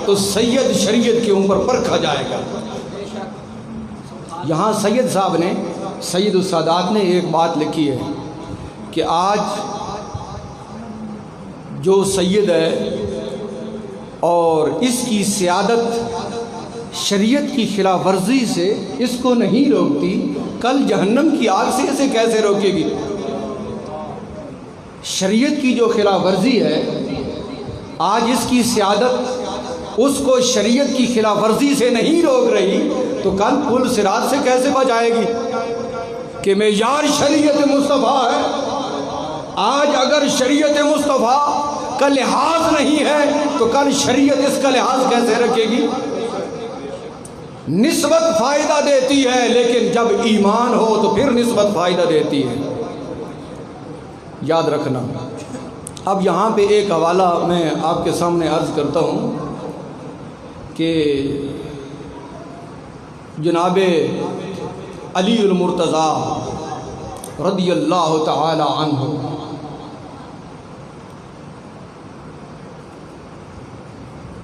تو سید شریعت کے اوپر پرکھا جائے گا. یہاں سید صاحب نے، سید السادات نے ایک بات لکھی ہے کہ آج جو سید ہے اور اس کی سیادت شریعت کی خلاف ورزی سے اس کو نہیں روکتی، کل جہنم کی آگ سے اسے کیسے روکے گی؟ شریعت کی جو خلاف ورزی ہے، آج اس کی سیادت اس کو شریعت کی خلاف ورزی سے نہیں روک رہی تو کل پل صراط سے کیسے بچائے گی؟ کہ معیار شریعت مصطفیٰ ہے. آج اگر شریعت مصطفیٰ کا لحاظ نہیں ہے تو کل شریعت اس کا لحاظ کیسے رکھے گی؟ نسبت فائدہ دیتی ہے، لیکن جب ایمان ہو تو پھر نسبت فائدہ دیتی ہے، یاد رکھنا. اب یہاں پہ ایک حوالہ میں آپ کے سامنے عرض کرتا ہوں کہ جناب علی المرتضیٰ رضی اللہ تعالی عنہ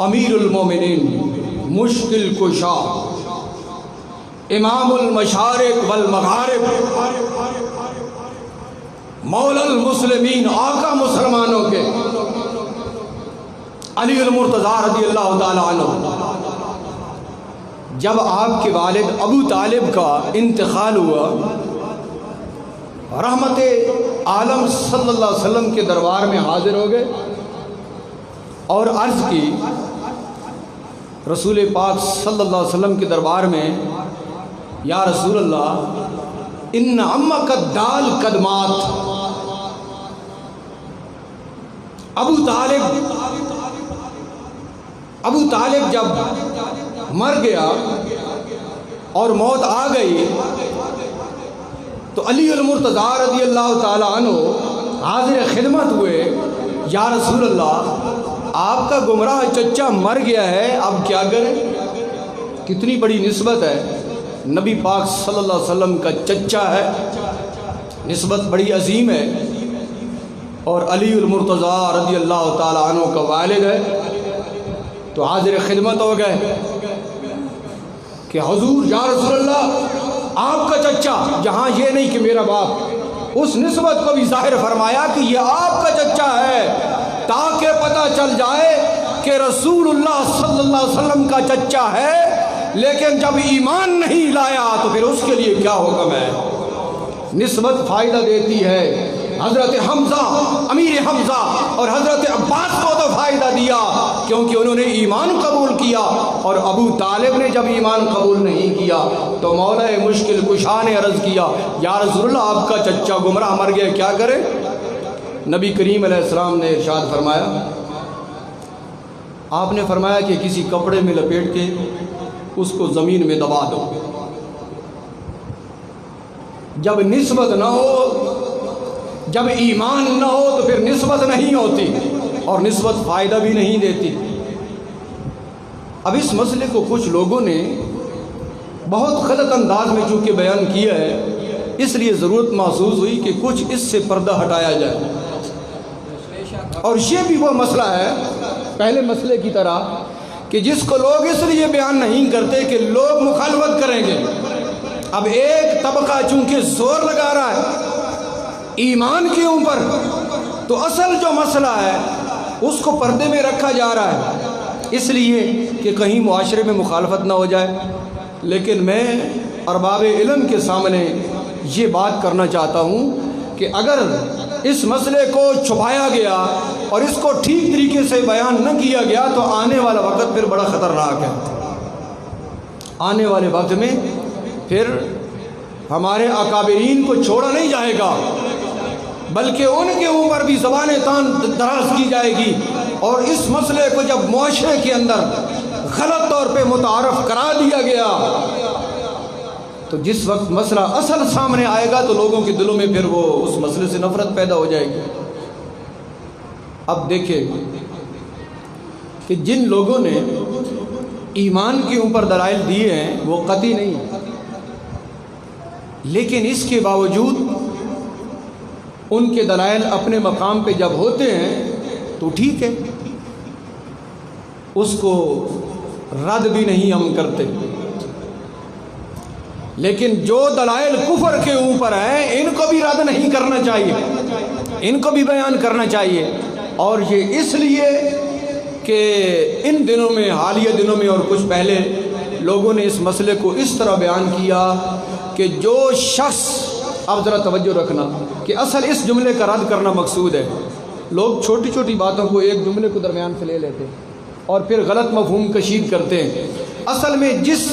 امیر المومنین، مشکل کشا، امام المشارق والمغارب، مولا المسلمین، آقا مسلمانوں کے، علی المرتضیٰ رضی اللہ تعالی عنہ، جب آپ کے والد ابو طالب کا انتقال ہوا، رحمت عالم صلی اللہ علیہ وسلم کے دربار میں حاضر ہو گئے اور عرض کی رسول پاک صلی اللہ علیہ وسلم کے دربار میں، یا رسول اللہ ان امک الدال قد مات۔ ابو طالب جب مر گیا اور موت آ گئی تو علی المرتضیٰ رضی اللہ تعالی عنہ حاضر خدمت ہوئے، یا رسول اللہ آپ کا گمراہ چچا مر گیا ہے، اب کیا کریں؟ کتنی بڑی نسبت ہے، نبی پاک صلی اللہ علیہ وسلم کا چچا ہے، نسبت بڑی عظیم ہے، اور علی المرتضیٰ رضی اللہ تعالی عنہ کا والد ہے، تو حاضر خدمت ہو گئے کہ حضور یا رسول اللہ آپ کا چچا، جہاں یہ نہیں کہ میرا باپ، اس نسبت کو بھی ظاہر فرمایا کہ یہ آپ کا چچا ہے، تاکہ پتہ چل جائے کہ رسول اللہ صلی اللہ علیہ وسلم کا چچا ہے، لیکن جب ایمان نہیں لایا تو پھر اس کے لیے کیا حکم ہے۔ نسبت فائدہ دیتی ہے۔ حضرت حمزہ، امیر حمزہ اور حضرت عباس کو تو فائدہ دیا کیونکہ انہوں نے ایمان قبول کیا، اور ابو طالب نے جب ایمان قبول نہیں کیا تو مولا مشکل کشا نے عرض کیا، یا رسول اللہ آپ کا چچا گمراہ مر گیا، کیا کرے؟ نبی کریم علیہ السلام نے ارشاد فرمایا، آپ نے فرمایا کہ کسی کپڑے میں لپیٹ کے اس کو زمین میں دبا دو۔ جب نسبت نہ ہو، جب ایمان نہ ہو تو پھر نسبت نہیں ہوتی، اور نسبت فائدہ بھی نہیں دیتی۔ اب اس مسئلے کو کچھ لوگوں نے بہت غلط انداز میں چونکہ بیان کیا ہے، اس لیے ضرورت محسوس ہوئی کہ کچھ اس سے پردہ ہٹایا جائے، اور یہ بھی وہ مسئلہ ہے پہلے مسئلے کی طرح کہ جس کو لوگ اس لیے بیان نہیں کرتے کہ لوگ مخالفت کریں گے۔ اب ایک طبقہ چونکہ زور لگا رہا ہے ایمان کے اوپر، تو اصل جو مسئلہ ہے اس کو پردے میں رکھا جا رہا ہے، اس لیے کہ کہیں معاشرے میں مخالفت نہ ہو جائے۔ لیکن میں ارباب علم کے سامنے یہ بات کرنا چاہتا ہوں کہ اگر اس مسئلے کو چھپایا گیا اور اس کو ٹھیک طریقے سے بیان نہ کیا گیا تو آنے والا وقت پھر بڑا خطرناک ہے۔ آنے والے وقت میں پھر ہمارے اکابرین کو چھوڑا نہیں جائے گا، بلکہ ان کے اوپر بھی زبان تان دراز کی جائے گی، اور اس مسئلے کو جب معاشرے کے اندر غلط طور پہ متعارف کرا دیا گیا تو جس وقت مسئلہ اصل سامنے آئے گا تو لوگوں کے دلوں میں پھر وہ اس مسئلے سے نفرت پیدا ہو جائے گی۔ اب دیکھیں کہ جن لوگوں نے ایمان کے اوپر دلائل دیے ہیں وہ قطعی نہیں ہیں، لیکن اس کے باوجود ان کے دلائل اپنے مقام پہ جب ہوتے ہیں تو ٹھیک ہے، اس کو رد بھی نہیں ہم کرتے، لیکن جو دلائل کفر کے اوپر ہیں ان کو بھی رد نہیں کرنا چاہیے، ان کو بھی بیان کرنا چاہیے۔ اور یہ اس لیے کہ ان دنوں میں، حالیہ دنوں میں اور کچھ پہلے، لوگوں نے اس مسئلے کو اس طرح بیان کیا کہ جو شخص، اب ذرا توجہ رکھنا کہ اصل اس جملے کا رد کرنا مقصود ہے۔ لوگ چھوٹی چھوٹی باتوں کو ایک جملے کو درمیان سے لے لیتے اور پھر غلط مفہوم کشید کرتے ہیں۔ اصل میں جس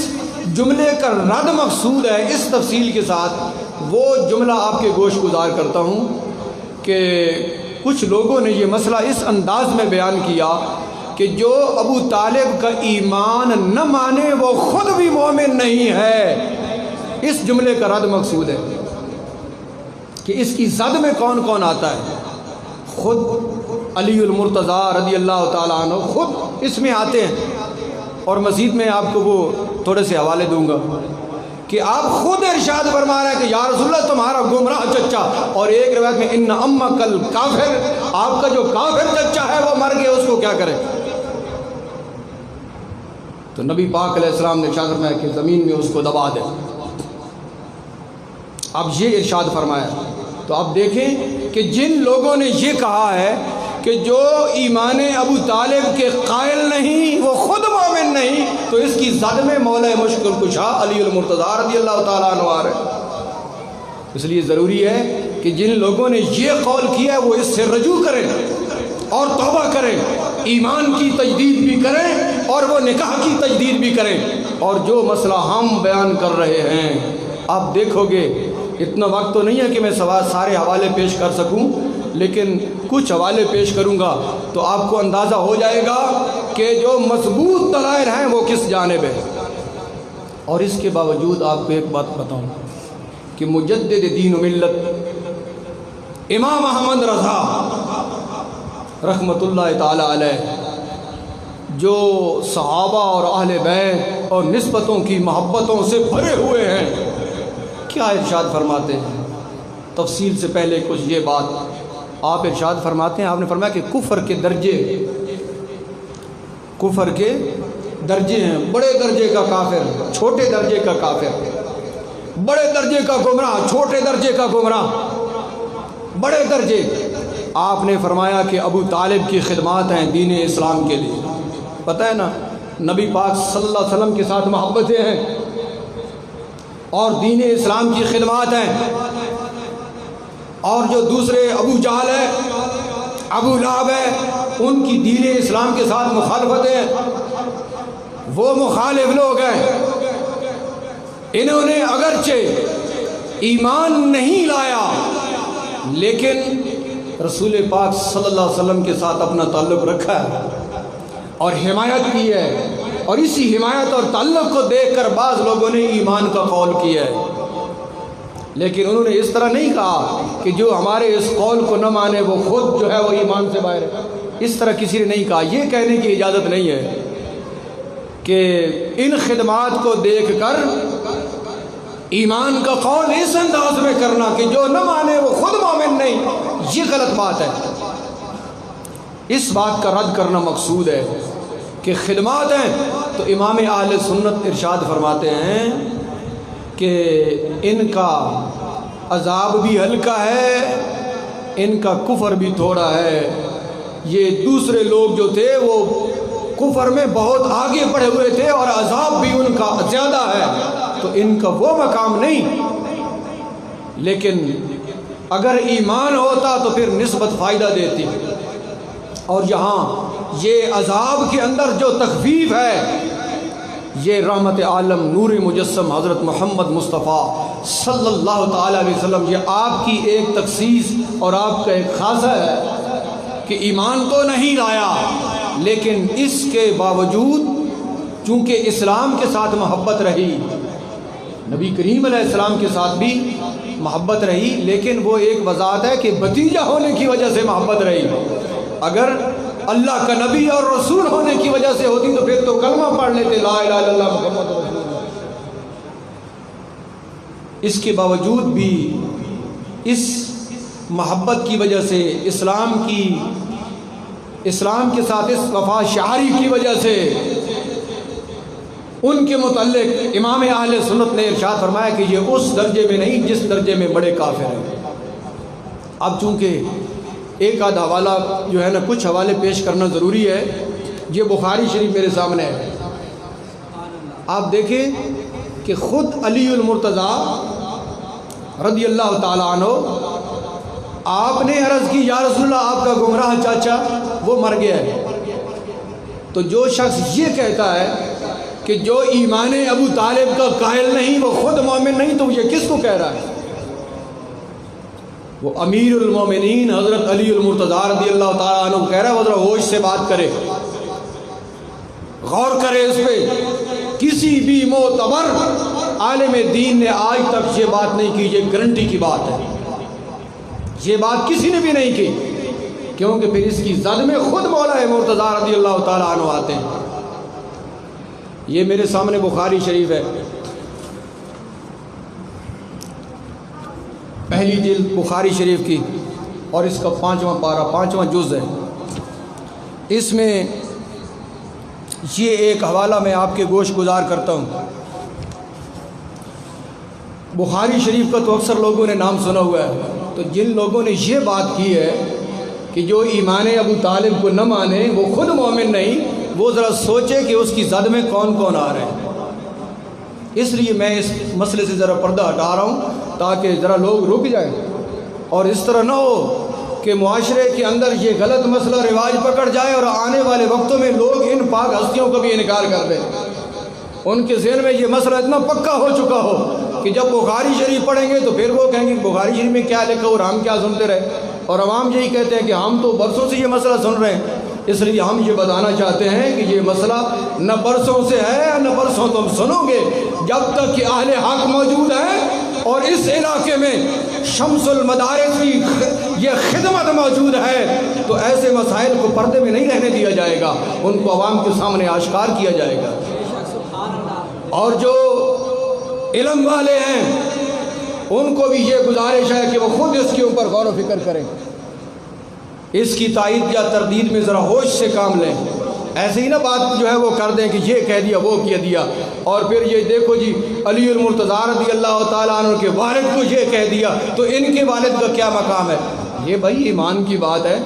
جملے کا رد مقصود ہے اس تفصیل کے ساتھ، وہ جملہ آپ کے گوش گزار کرتا ہوں کہ کچھ لوگوں نے یہ مسئلہ اس انداز میں بیان کیا کہ جو ابو طالب کا ایمان نہ مانے وہ خود بھی مومن نہیں ہے۔ اس جملے کا رد مقصود ہے کہ اس کی زد میں کون کون آتا ہے۔ خود علی المرتضیٰ رضی اللہ تعالیٰ عنہ خود اس میں آتے ہیں، اور مزید میں آپ کو وہ تھوڑے سے حوالے دوں گا کہ آپ خود ارشاد فرما رہے ہیں کہ یا رسول اللہ تمہارا گمراہ چچا، اور ایک روایت میں ان امک الکافر، آپ کا جو کافر چچا ہے وہ مر گیا، اس کو کیا کرے؟ تو نبی پاک علیہ السلام نے ارشاد فرمایا کہ زمین میں اس کو دبا دے۔ اب یہ ارشاد فرمایا تو آپ دیکھیں کہ جن لوگوں نے یہ کہا ہے کہ جو ایمان ابو طالب کے قائل نہیں وہ خود مومن نہیں، تو اس کی زد میں مولا مشکل کشا علی المرتضیٰ رضی اللہ تعالیٰ عنہ آ رہے۔ اس لیے ضروری ہے کہ جن لوگوں نے یہ قول کیا ہے وہ اس سے رجوع کریں اور توبہ کریں، ایمان کی تجدید بھی کریں اور وہ نکاح کی تجدید بھی کریں۔ اور جو مسئلہ ہم بیان کر رہے ہیں آپ دیکھو گے، اتنا وقت تو نہیں ہے کہ میں سارے حوالے پیش کر سکوں، لیکن کچھ حوالے پیش کروں گا تو آپ کو اندازہ ہو جائے گا کہ جو مضبوط دلائل ہیں وہ کس جانب ہے۔ اور اس کے باوجود آپ کو ایک بات بتاؤں کہ مجدد دین و ملت امام احمد رضا رحمۃ اللہ تعالی علیہ، جو صحابہ اور اہل بیت اور نسبتوں کی محبتوں سے بھرے ہوئے ہیں، کیا ارشاد فرماتے ہیں؟ تفصیل سے پہلے کچھ یہ بات آپ ارشاد فرماتے ہیں، آپ نے فرمایا کہ کفر کے درجے ہیں، بڑے درجے کا کافر، چھوٹے درجے کا کافر، بڑے درجے کا گمراہ، چھوٹے درجے کا گمراہ، بڑے درجے۔ آپ نے فرمایا کہ ابو طالب کی خدمات ہیں دین اسلام کے لیے، پتہ ہے نا، نبی پاک صلی اللہ علیہ وسلم کے ساتھ محبتیں ہیں اور دین اسلام کی خدمات ہیں۔ اور جو دوسرے ابو جہل ہے، ابو لہب ہے، ان کی دین اسلام کے ساتھ مخالفتیں ہیں، وہ مخالف لوگ ہیں۔ انہوں نے اگرچہ ایمان نہیں لایا لیکن رسول پاک صلی اللہ علیہ وسلم کے ساتھ اپنا تعلق رکھا ہے اور حمایت کی ہے، اور اسی حمایت اور تعلق کو دیکھ کر بعض لوگوں نے ایمان کا قول کیا ہے، لیکن انہوں نے اس طرح نہیں کہا کہ جو ہمارے اس قول کو نہ مانے وہ خود جو ہے وہ ایمان سے باہر ہے۔ اس طرح کسی نے نہیں کہا، یہ کہنے کی اجازت نہیں ہے کہ ان خدمات کو دیکھ کر ایمان کا قول اس انداز میں کرنا کہ جو نہ مانے وہ خود مومن نہیں، یہ غلط بات ہے۔ اس بات کا رد کرنا مقصود ہے کہ خدمات ہیں تو امام اہل سنت ارشاد فرماتے ہیں کہ ان کا عذاب بھی ہلکا ہے، ان کا کفر بھی تھوڑا ہے۔ یہ دوسرے لوگ جو تھے وہ کفر میں بہت آگے بڑھے ہوئے تھے اور عذاب بھی ان کا زیادہ ہے، تو ان کا وہ مقام نہیں، لیکن اگر ایمان ہوتا تو پھر نسبت فائدہ دیتی۔ اور یہاں یہ عذاب کے اندر جو تخفیف ہے، یہ رحمت عالم نور مجسم حضرت محمد مصطفیٰ صلی اللہ تعالی علیہ وسلم، یہ آپ کی ایک تخصیص اور آپ کا ایک خاصہ ہے کہ ایمان تو نہیں لایا لیکن اس کے باوجود چونکہ اسلام کے ساتھ محبت رہی، نبی کریم علیہ السلام کے ساتھ بھی محبت رہی، لیکن وہ ایک وضاحت ہے کہ بھتیجا ہونے کی وجہ سے محبت رہی۔ اگر اللہ کا نبی اور رسول ہونے کی وجہ سے ہوتی تو پھر تو کلمہ پڑھ لیتے، لا الہ الا اللہ محمد رسول اللہ۔ اس کے باوجود بھی اس محبت کی وجہ سے، اسلام کے ساتھ اس وفا شعاری کی وجہ سے ان کے متعلق امام اہل سنت نے ارشاد فرمایا کہ یہ اس درجے میں نہیں جس درجے میں بڑے کافر ہیں۔ اب چونکہ ایک آدھ حوالہ جو ہے نا، کچھ حوالے پیش کرنا ضروری ہے۔ یہ بخاری شریف میرے سامنے ہے، آپ دیکھیں کہ خود علی المرتضیٰ رضی اللہ تعالی عنہ، آپ نے عرض کی یا رسول اللہ آپ کا گمراہ چاچا وہ مر گیا ہے۔ تو جو شخص یہ کہتا ہے کہ جو ایمان ابو طالب کا قائل نہیں وہ خود مومن نہیں، تو یہ کس کو کہہ رہا ہے؟ وہ امیر المومنین حضرت علی المرتضیٰ رضی اللہ تعالیٰ عنہ کہہ رہا ہے، وہ ذرا ہوش سے بات کرے، غور کرے اس پہ۔ کسی بھی معتبر عالم دین نے آج تک یہ بات نہیں کی، یہ گارنٹی کی بات ہے، یہ بات کسی نے بھی نہیں کی، کیونکہ پھر اس کی زد میں خود مولا مرتضیٰ رضی اللہ تعالیٰ عنہ آتے ہیں۔ یہ میرے سامنے بخاری شریف ہے، پہلی جلد بخاری شریف کی، اور اس کا 5واں پارہ 5واں جز ہے۔ اس میں یہ ایک حوالہ میں آپ کے گوش گزار کرتا ہوں۔ بخاری شریف کا تو اکثر لوگوں نے نام سنا ہوا ہے، تو جن لوگوں نے یہ بات کی ہے کہ جو ایمان ابو طالب کو نہ مانے وہ خود مومن نہیں، وہ ذرا سوچے کہ اس کی زد میں کون کون آ رہے ہیں۔ اس لیے میں اس مسئلے سے ذرا پردہ ہٹا رہا ہوں تاکہ ذرا لوگ رک جائیں، اور اس طرح نہ ہو کہ معاشرے کے اندر یہ غلط مسئلہ رواج پکڑ جائے اور آنے والے وقتوں میں لوگ ان پاک ہستیوں کو بھی انکار کر دیں۔ ان کے ذہن میں یہ مسئلہ اتنا پکا ہو چکا ہو کہ جب بخاری شریف پڑھیں گے تو پھر وہ کہیں گے کہ بخاری شریف میں کیا لکھا اور ہم کیا سنتے رہے، اور عوام یہی کہتے ہیں کہ ہم تو برسوں سے یہ مسئلہ سن رہے ہیں۔ اس لیے ہم یہ بتانا چاہتے ہیں کہ یہ مسئلہ نہ برسوں سے ہے نہ برسوں تم سنو گے، جب تک کہ اہل حق موجود ہیں اور اس علاقے میں شمس المدارس کی یہ خدمت موجود ہے تو ایسے مسائل کو پردے میں نہیں رہنے دیا جائے گا، ان کو عوام کے سامنے آشکار کیا جائے گا۔ اور جو علم والے ہیں ان کو بھی یہ گزارش ہے کہ وہ خود اس کے اوپر غور و فکر کریں، اس کی تائید یا تردید میں ذرا ہوش سے کام لیں۔ ایسے ہی نہ بات جو ہے وہ کر دیں کہ یہ کہہ دیا وہ کہہ دیا، اور پھر یہ دیکھو جی علی المرتضیٰ رضی اللہ تعالیٰ عنہ کے والد کو یہ کہہ دیا تو ان کے والد کا کیا مقام ہے۔ یہ بھائی ایمان کی بات ہے،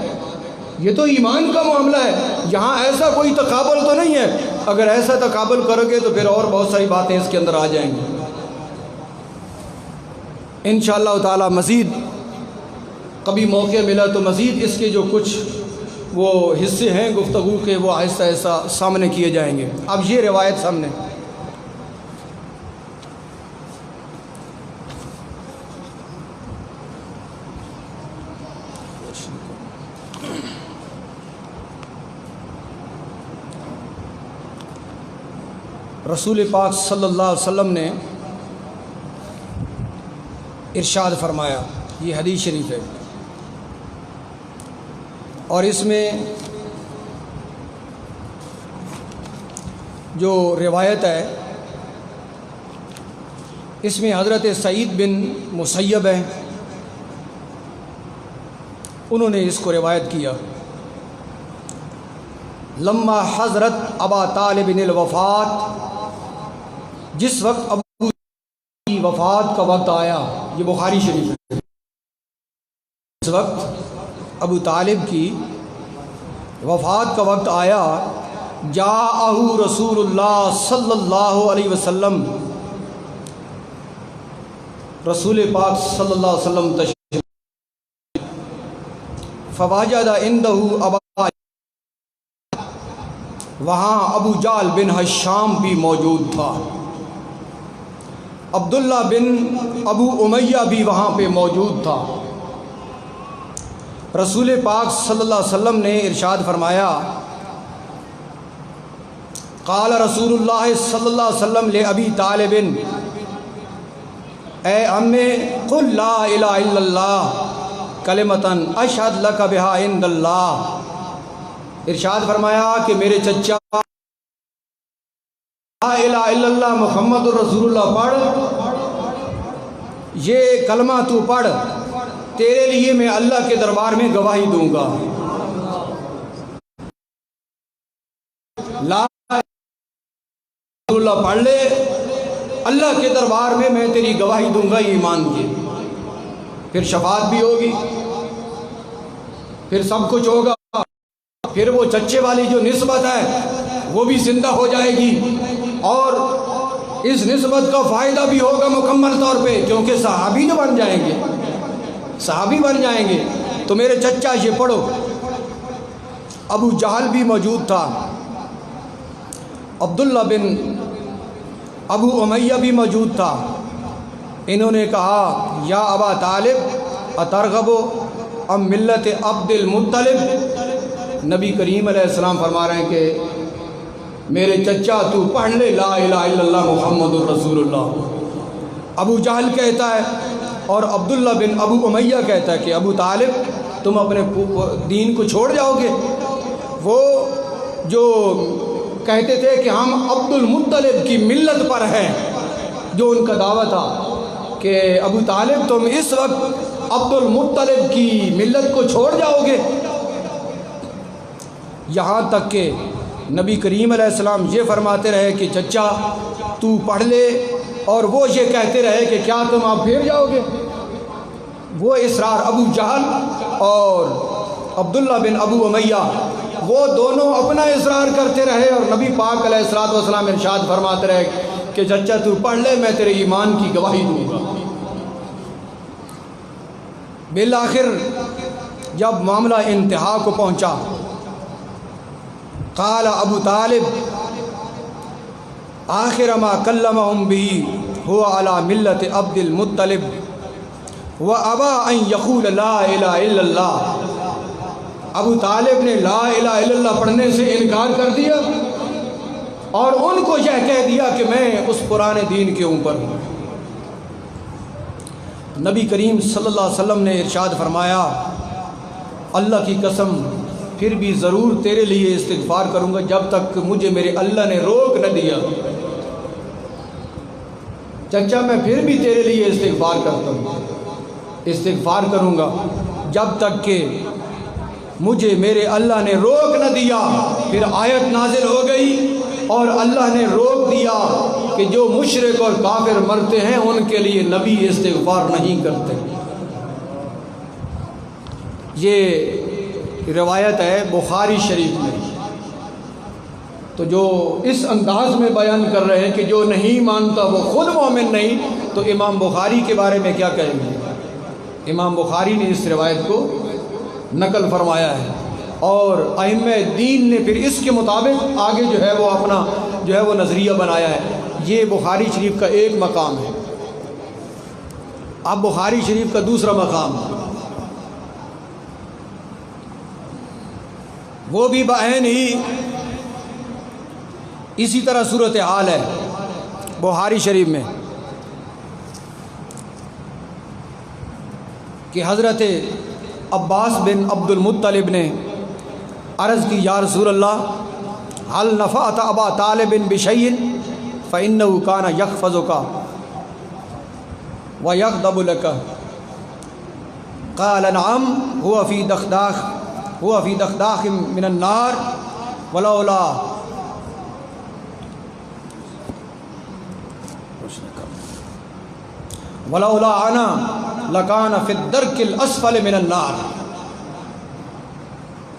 یہ تو ایمان کا معاملہ ہے، یہاں ایسا کوئی تقابل تو نہیں ہے۔ اگر ایسا تقابل کرو گے تو پھر اور بہت ساری باتیں اس کے اندر آ جائیں گی۔ انشاءاللہ تعالی مزید کبھی موقع ملا تو مزید اس کے جو کچھ وہ حصے ہیں گفتگو کے وہ آہستہ آہستہ سامنے کیے جائیں گے۔ اب یہ روایت سامنے، رسول پاک صلی اللہ علیہ وسلم نے ارشاد فرمایا، یہ حدیث شریف ہے، اور اس میں جو روایت ہے اس میں حضرت سعید بن مسیب ہیں، انہوں نے اس کو روایت کیا۔ لما حضرت ابا طالب الوفات، جس وقت ابو کی وفات کا وقت آیا، یہ بخاری شریف ہے، اس وقت ابو طالب کی وفات کا وقت آیا، جاءہ رسول اللہ صلی اللہ علیہ وسلم، رسول پاک صلی اللہ علیہ وسلم تشریف، فواجد عنده ابا، وہاں ابو جہل بن ہشام بھی موجود تھا، عبداللہ بن ابو امیہ بھی وہاں پہ موجود تھا۔ رسول پاک صلی اللہ علیہ وسلم نے ارشاد فرمایا، قال رسول اللہ صلی اللہ علیہ وسلم لأبی طالب، اے امّے قل لا الہ الا اللہ کلمتاً اشہد لک بہا عند اللہ، ارشاد فرمایا کہ میرے چچا لا الہ الا اللہ محمد الرسول اللہ پڑھ، یہ کلمہ تو پڑھ، تیرے لیے میں اللہ کے دربار میں گواہی دوں گا۔ لا الہ الا اللہ پڑھ لے، اللہ کے دربار میں تیری گواہی دوں گا ایمان کی، پھر شفاعت بھی ہوگی، پھر سب کچھ ہوگا، پھر وہ چچے والی جو نسبت ہے وہ بھی زندہ ہو جائے گی، اور اس نسبت کا فائدہ بھی ہوگا مکمل طور پہ، کیونکہ صحابی جو بن جائیں گے، صحابی بن جائیں گے۔ تو میرے چچا یہ پڑھو۔ ابو جہل بھی موجود تھا، عبداللہ بن ابو امیہ بھی موجود تھا۔ انہوں نے کہا، یا ابا طالب اترغب ام ملت عبد المطلب، نبی کریم علیہ السلام فرما رہے ہیں کہ میرے چچا تو پڑھ لے لا الہ الا اللہ محمد الرسول اللہ۔ ابو جہل کہتا ہے اور عبداللہ بن ابو امیہ کہتا ہے کہ ابو طالب تم اپنے دین کو چھوڑ جاؤ گے۔ وہ جو کہتے تھے کہ ہم عبد المطلب کی ملت پر ہیں، جو ان کا دعویٰ تھا کہ ابو طالب تم اس وقت عبد المطلب کی ملت کو چھوڑ جاؤ گے، یہاں تک کہ نبی کریم علیہ السلام یہ فرماتے رہے کہ چچا تو پڑھ لے، اور وہ یہ کہتے رہے کہ کیا تم آپ پھر جاؤ گے۔ وہ اسرار ابو جہل اور عبداللہ بن ابو امیہ وہ دونوں اپنا اصرار کرتے رہے، اور نبی پاک علیہ الصلوۃ والسلام ارشاد فرماتے رہے کہ چچا تو پڑھ لے، میں تیرے ایمان کی گواہی دوں گا۔ بالآخر جب معاملہ انتہا کو پہنچا، قال ابو طالب آخر ما کلمہم بھی هو علی ملت عبد المطلب وابا ان یقول لا الہ الا اللہ۔ ابو طالب نے لا الہ الا اللہ پڑھنے سے انکار کر دیا اور ان کو یہ کہہ دیا کہ میں اس پرانے دین کے اوپر ہوں۔ نبی کریم صلی اللہ علیہ وسلم نے ارشاد فرمایا، اللہ کی قسم پھر بھی ضرور تیرے لیے استغفار کروں گا جب تک مجھے میرے اللہ نے روک نہ دیا۔ چچا میں پھر بھی تیرے لیے استغفار کرتا ہوں، استغفار کروں گا جب تک کہ مجھے میرے اللہ نے روک نہ دیا۔ پھر آیت نازل ہو گئی اور اللہ نے روک دیا کہ جو مشرک اور کافر مرتے ہیں ان کے لیے نبی استغفار نہیں کرتے۔ یہ روایت ہے بخاری شریف میں۔ تو جو اس انداز میں بیان کر رہے ہیں کہ جو نہیں مانتا وہ خود مومن نہیں، تو امام بخاری کے بارے میں کیا کہیں گے؟ امام بخاری نے اس روایت کو نقل فرمایا ہے، اور ائمہ دین نے پھر اس کے مطابق آگے جو ہے وہ اپنا جو ہے وہ نظریہ بنایا ہے۔ یہ بخاری شریف کا ایک مقام ہے۔ اب بخاری شریف کا دوسرا مقام وہ بھی بعین ہی اسی طرح صورتحال ہے بخاری شریف میں کہ حضرت عباس بن عبد المطلب نے عرض کی، یا رسول اللہ هل نفعت ابا طالب بشیء فانه كان يحفظك ويغضب لك؟ قال نعم هو في دخداخ من النار ولولا انا لکان فی الدرک الاسفل من النار۔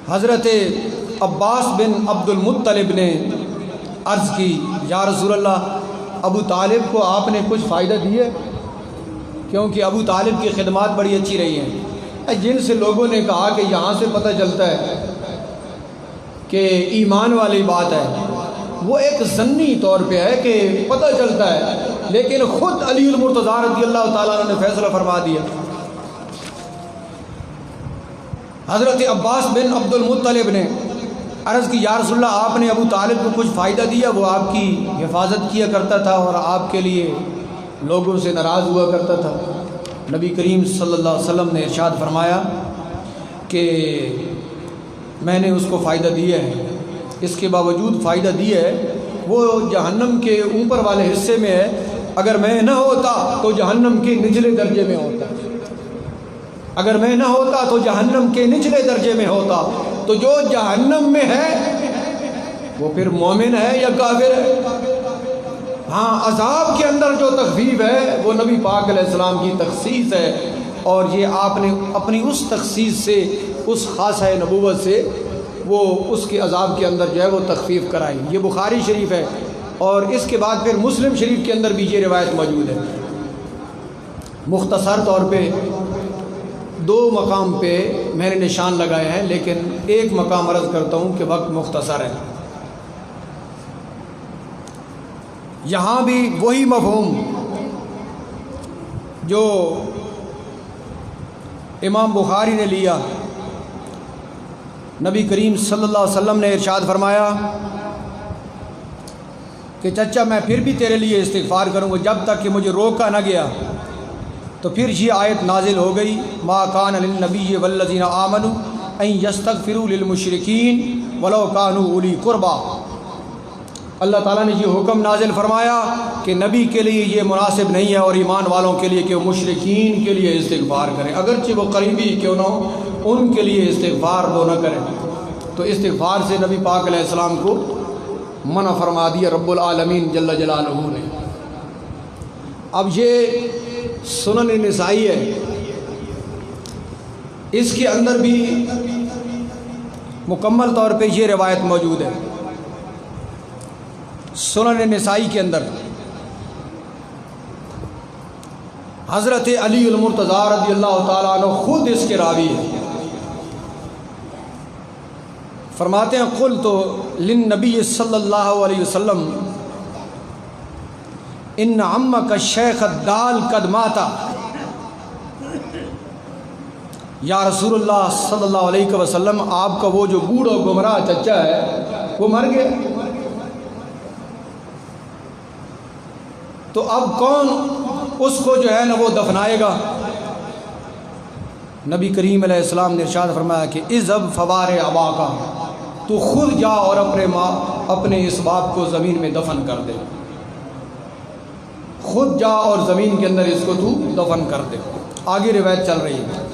حضرت عباس بن عبد المطلب نے عرض کی، یا رسول اللہ ابو طالب کو آپ نے کچھ فائدہ دی ہے؟ کیونکہ ابو طالب کی خدمات بڑی اچھی رہی ہیں، جن سے لوگوں نے کہا کہ یہاں سے پتہ چلتا ہے کہ ایمان والی بات ہے، وہ ایک ضمنی طور پہ ہے کہ پتہ چلتا ہے، لیکن خود علی المرتضیٰ رضی اللہ تعالیٰ عنہ نے فیصلہ فرما دیا۔ حضرت عباس بن عبد المطلب نے عرض کی، یا رسول اللہ آپ نے ابو طالب کو کچھ فائدہ دیا؟ وہ آپ کی حفاظت کیا کرتا تھا اور آپ کے لیے لوگوں سے ناراض ہوا کرتا تھا۔ نبی کریم صلی اللہ علیہ وسلم نے ارشاد فرمایا کہ میں نے اس کو فائدہ دیا ہے، اس کے باوجود فائدہ دیا ہے، وہ جہنم کے اوپر والے حصے میں ہے، اگر میں نہ ہوتا تو جہنم کے نچلے درجے میں ہوتا، اگر میں نہ ہوتا تو جہنم کے نچلے درجے میں ہوتا۔ تو جو جہنم میں ہے وہ پھر مومن ہے یا کافر ہے؟ ہاں، عذاب کے اندر جو تخفیف ہے وہ نبی پاک علیہ السلام کی تخصیص ہے، اور یہ آپ نے اپنی اس تخصیص سے، اس خاصہ نبوت سے وہ اس کے عذاب کے اندر جو ہے وہ تخفیف کرائی۔ یہ بخاری شریف ہے، اور اس کے بعد پھر مسلم شریف کے اندر بھی یہ روایت موجود ہے۔ مختصر طور پہ دو مقام پہ میں نے نشان لگائے ہیں، لیکن ایک مقام عرض کرتا ہوں کہ وقت مختصر ہے۔ یہاں بھی وہی مفہوم جو امام بخاری نے لیا، نبی کریم صلی اللہ علیہ وسلم نے ارشاد فرمایا کہ چچا میں پھر بھی تیرے لیے استغفار کروں گا جب تک کہ مجھے روکا نہ گیا۔ تو پھر یہ آیت نازل ہو گئی، ما کان للنبی والذین آمنوا ان یستغفروا للمشرکین ولو کانوا اولی قربا۔ اللہ تعالیٰ نے یہ حکم نازل فرمایا کہ نبی کے لیے یہ مناسب نہیں ہے اور ایمان والوں کے لیے کہ وہ مشرکین کے لیے استغفار کریں، اگرچہ وہ قریبی کیوں نہ ہو، ان کے لیے استغفار وہ نہ کریں۔ تو استغفار سے نبی پاک علیہ السلام کو منع فرما دیا رب العالمین جل جلالہ نے۔ اب یہ سنن نسائی ہے، اس کے اندر بھی مکمل طور پہ یہ روایت موجود ہے۔ سنن نسائی کے اندر حضرت علی المرتضیٰ رضی اللہ تعالیٰ عنہ خود اس کے راوی ہیں۔ فرماتے ہیں قلت للنبی صلی اللہ علیہ وسلم ان عمک الشیخ الدال قد ماتا، یا رسول اللہ صلی اللہ علیہ وسلم آپ کا وہ جو بوڑھا گمراہ چچا ہے وہ مر گیا، تو اب کون اس کو جو ہے نا وہ دفنائے گا؟ نبی کریم علیہ السلام نے ارشاد فرمایا کہ اذهب فوار اباکا، تو خود جا اور اپنے اس باپ کو زمین میں دفن کر دے، خود جا اور زمین کے اندر اس کو تو دفن کر دے۔ آگے روایت چل رہی ہے،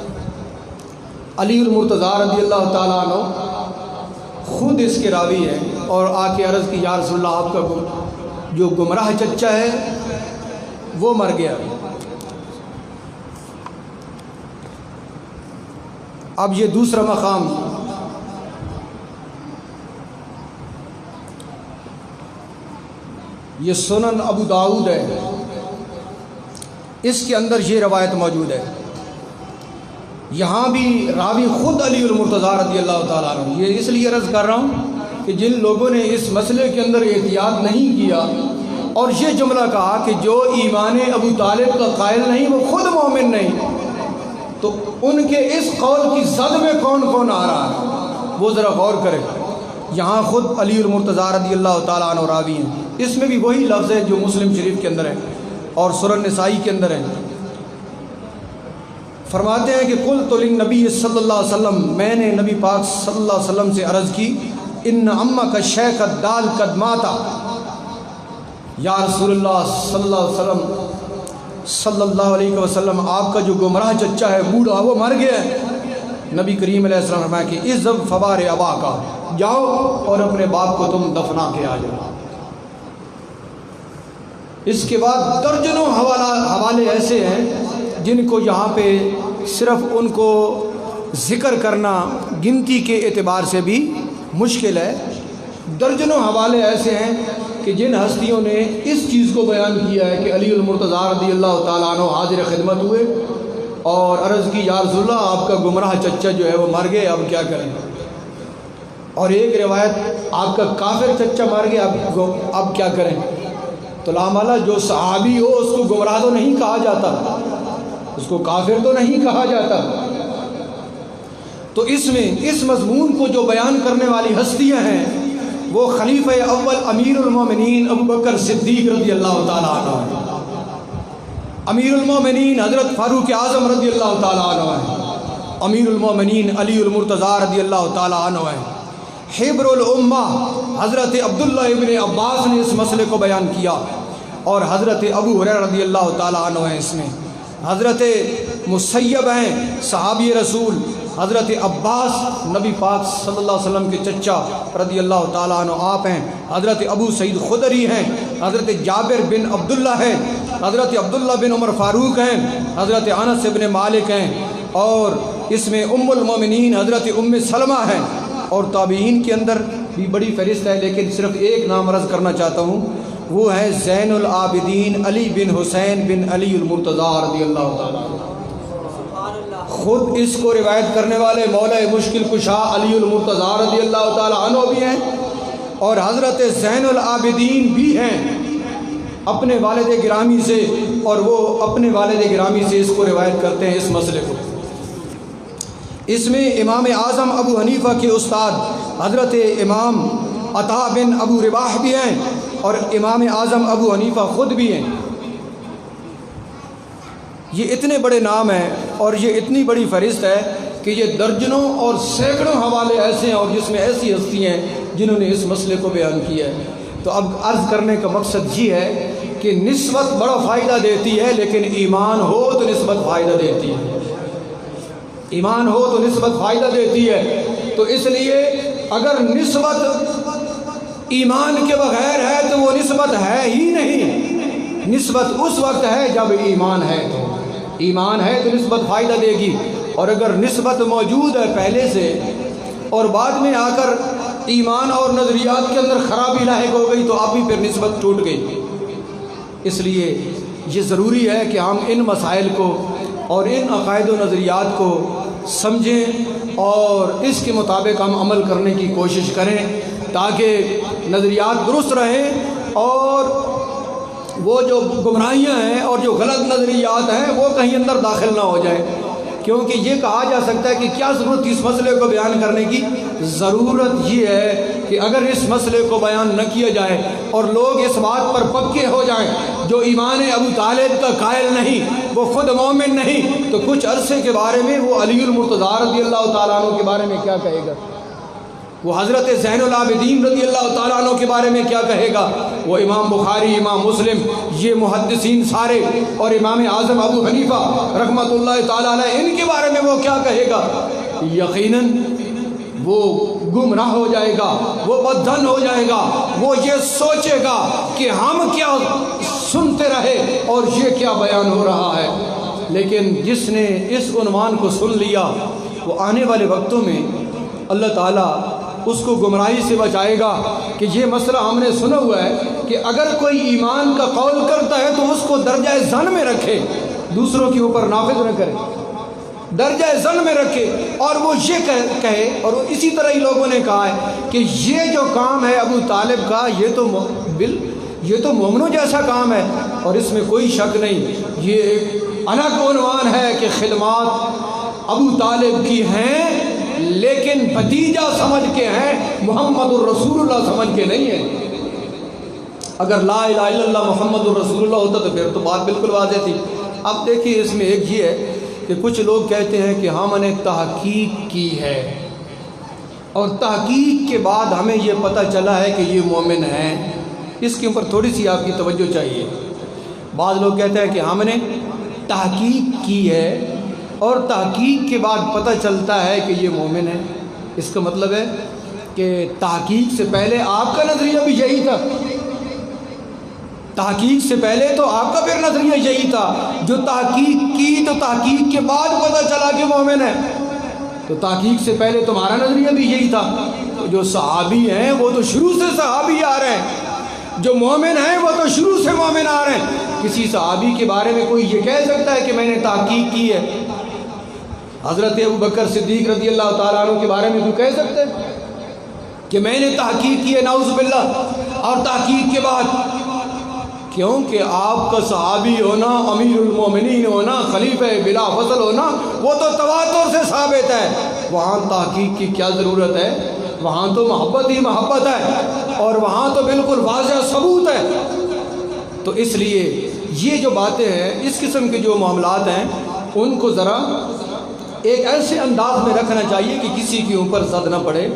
علی المرتضیٰ رضی اللہ تعالیٰ عنہ خود اس کے راوی ہیں، اور آ کے عرض کی یا رسول اللہ آپ کا جو گمراہ چچا ہے وہ مر گیا۔ اب یہ دوسرا مقام یہ سنن ابو داؤد ہے، اس کے اندر یہ روایت موجود ہے۔ یہاں بھی راوی خود علی المرتضیٰ رضی اللہ تعالیٰ عنہ۔ یہ اس لیے عرض کر رہا ہوں کہ جن لوگوں نے اس مسئلے کے اندر احتیاط نہیں کیا اور یہ جملہ کہا کہ جو ایمان ابو طالب کا قائل نہیں وہ خود مومن نہیں، تو ان کے اس قول کی زد میں کون کون آ رہا ہے وہ ذرا غور کرے۔ یہاں خود علی المرتضیٰ رضی اللہ تعالیٰ عنہ راوی ہیں، اس میں بھی وہی لفظ ہے جو مسلم شریف کے اندر ہے اور سنن نسائی کے اندر ہے۔ فرماتے ہیں کہ قلت للنبی صلی اللہ علیہ وسلم، میں نے نبی پاک صلی اللہ علیہ وسلم سے عرض کی ان عمک الشیخ الدال قد ماتا، یا رسول اللہ صلی اللہ علیہ وسلم آپ کا جو گمراہ چچا ہے بوڑھا وہ مر گیا ہے۔ نبی کریم علیہ السلام نے فرمایا کہ اذهب فوار اباکا، جاؤ اور اپنے باپ کو تم دفنا کے آ جاؤ۔ اس کے بعد درجنوں حوالے ایسے ہیں جن کو یہاں پہ صرف ان کو ذکر کرنا گنتی کے اعتبار سے بھی مشکل ہے۔ درجنوں حوالے ایسے ہیں کہ جن ہستیوں نے اس چیز کو بیان کیا ہے کہ علی المرتضیٰ رضی اللہ تعالیٰ عنہ حاضر خدمت ہوئے اور عرض کی یا رسول اللہ آپ کا گمراہ چچا جو ہے وہ مر گئے، اب کیا کریں؟ اور ایک روایت آپ کا کافر چچا مر گیا، اب کیا کریں؟ تو لامالہ جو صحابی ہو اس کو گمراہ تو نہیں کہا جاتا، اس کو کافر تو نہیں کہا جاتا۔ تو اس میں اس مضمون کو جو بیان کرنے والی ہستیاں ہیں وہ خلیفہ اول امیر المومنین ابو بکر صدیق رضی اللہ تعالیٰ عنہ، امیر المومنین حضرت فاروق اعظم رضی اللہ تعالیٰ عنہ ہیں، امیر المومنین علی المرتضیٰ رضی اللہ تعالیٰ عنہ ہیں، حبر الامہ حضرت عبداللہ ابن عباس نے اس مسئلے کو بیان کیا، اور حضرت ابو ہریرہ رضی اللہ تعالیٰ عنہ ہیں، اس میں حضرت مسیب ہیں صحابی رسول، حضرت عباس نبی پاک صلی اللہ علیہ وسلم کے چچا رضی اللہ تعالیٰ عنہ آپ ہیں، حضرت ابو سعید خدری ہیں، حضرت جابر بن عبداللہ ہیں، حضرت عبداللہ بن عمر فاروق ہیں، حضرت انس بن مالک ہیں، اور اس میں ام المومنین حضرت ام سلمہ ہیں، اور تابعین کے اندر بھی بڑی فہرست ہے، لیکن صرف ایک نام عرض کرنا چاہتا ہوں، وہ ہے زین العابدین علی بن حسین بن علی المرتضیٰ رضی اللہ تعالیٰ عنہ۔ خود اس کو روایت کرنے والے مولا مشکل کشا علی المرتضیٰ رضی اللہ تعالیٰ عنہ بھی ہیں، اور حضرت زین العابدین بھی ہیں اپنے والد گرامی سے، اور وہ اپنے والد گرامی سے اس کو روایت کرتے ہیں اس مسئلے کو۔ اس میں امام اعظم ابو حنیفہ کے استاد حضرت امام عطا بن ابو رباح بھی ہیں، اور امام اعظم ابو حنیفہ خود بھی ہیں۔ یہ اتنے بڑے نام ہیں اور یہ اتنی بڑی فہرست ہے کہ یہ درجنوں اور سینکڑوں حوالے ایسے ہیں اور جس میں ایسی ہستی ہیں جنہوں نے اس مسئلے کو بیان کیا ہے۔ تو اب عرض کرنے کا مقصد یہ ہے کہ نسبت بڑا فائدہ دیتی ہے، لیکن ایمان ہو تو نسبت فائدہ دیتی ہے، ایمان ہو تو نسبت فائدہ دیتی ہے۔ تو اس لیے اگر نسبت ایمان کے بغیر ہے تو وہ نسبت ہے ہی نہیں، نسبت اس وقت ہے جب ایمان ہے، تو ایمان ہے تو نسبت فائدہ دے گی، اور اگر نسبت موجود ہے پہلے سے اور بعد میں آ کر ایمان اور نظریات کے اندر خرابی لاحق ہو گئی تو اب بھی پھر نسبت ٹوٹ گئی۔ اس لیے یہ ضروری ہے کہ ہم ان مسائل کو اور ان عقائد و نظریات کو سمجھیں اور اس کے مطابق ہم عمل کرنے کی کوشش کریں تاکہ نظریات درست رہیں اور وہ جو گمراہیاں ہیں اور جو غلط نظریات ہیں وہ کہیں اندر داخل نہ ہو جائیں، کیونکہ یہ کہا جا سکتا ہے کہ کیا ضرورت اس مسئلے کو بیان کرنے کی؟ ضرورت یہ ہے کہ اگر اس مسئلے کو بیان نہ کیا جائے اور لوگ اس بات پر پکے ہو جائیں جو ایمان ابو طالب کا قائل نہیں، وہ خود مومن نہیں، تو کچھ عرصے کے بارے میں وہ علی المرتضیٰ رضی اللہ تعالیٰ عنہ کے بارے میں کیا کہے گا، وہ حضرت زین العابدین رضی اللہ تعالیٰ عنہ کے بارے میں کیا کہے گا، وہ امام بخاری، امام مسلم، یہ محدثین سارے اور امام اعظم ابو حنیفہ رحمۃ اللہ تعالیٰ علیہ، ان کے بارے میں وہ کیا کہے گا؟ یقیناً وہ گمراہ ہو جائے گا، وہ بددھن ہو جائے گا، وہ یہ سوچے گا کہ ہم کیا سنتے رہے اور یہ کیا بیان ہو رہا ہے۔ لیکن جس نے اس عنوان کو سن لیا وہ آنے والے وقتوں میں اللہ تعالیٰ اس کو گمراہی سے بچائے گا کہ یہ مسئلہ ہم نے سنا ہوا ہے کہ اگر کوئی ایمان کا قول کرتا ہے تو اس کو درجہ ظن میں رکھے، دوسروں کے اوپر نافذ نہ کرے، درجہ ظن میں رکھے، اور وہ یہ کہے، اور اسی طرح ہی لوگوں نے کہا ہے کہ یہ جو کام ہے ابو طالب کا یہ تو مومنوں جیسا کام ہے، اور اس میں کوئی شک نہیں، یہ ایک الگ عنوان ہے کہ خدمات ابو طالب کی ہیں لیکن بھتیجا سمجھ کے ہیں، محمد الرسول اللہ سمجھ کے نہیں ہے۔ اگر لا الہ الا اللہ محمد الرسول اللہ ہوتا تو پھر تو بات بالکل واضح تھی۔ اب دیکھیے اس میں ایک یہ ہے کہ کچھ لوگ کہتے ہیں کہ ہم نے تحقیق کی ہے اور تحقیق کے بعد ہمیں یہ پتہ چلا ہے کہ یہ مومن ہیں، اس کے اوپر تھوڑی سی آپ کی توجہ چاہیے۔ بعض لوگ کہتے ہیں کہ ہم نے تحقیق کی ہے اور تحقیق کے بعد پتہ چلتا ہے کہ یہ مومن ہے، اس کا مطلب ہے کہ تحقیق سے پہلے آپ کا نظریہ بھی یہی تھا، تحقیق سے پہلے تو آپ کا پھر نظریہ یہی تھا، جو تحقیق کی تو تحقیق کے بعد پتہ چلا کہ مومن ہے، تو تحقیق سے پہلے تمہارا نظریہ بھی یہی تھا۔ تو جو صحابی ہیں وہ تو شروع سے صحابی آ رہے ہیں، جو مومن ہیں وہ تو شروع سے مومن آ رہے ہیں۔ کسی صحابی کے بارے میں کوئی یہ کہہ سکتا ہے کہ میں نے تحقیق کی ہے؟ حضرت ابوبکر صدیق رضی اللہ تعالیٰ عنہ کے بارے میں کوئی کہہ سکتے ہیں کہ میں نے تحقیق کی ہے؟ نعوذ باللہ۔ اور تحقیق کے بعد کیونکہ آپ کا صحابی ہونا، امیر المومنین ہونا، خلیفہ بلا فصل ہونا وہ تو تواتر سے ثابت ہے، وہاں تحقیق کی کیا ضرورت ہے؟ وہاں تو محبت ہی محبت ہے اور وہاں تو بالکل واضح ثبوت ہے۔ تو اس لیے یہ جو باتیں ہیں، اس قسم کے جو معاملات ہیں، ان کو ذرا ایک ایسے انداز میں رکھنا چاہیے کہ کسی کے اوپر زد نہ پڑے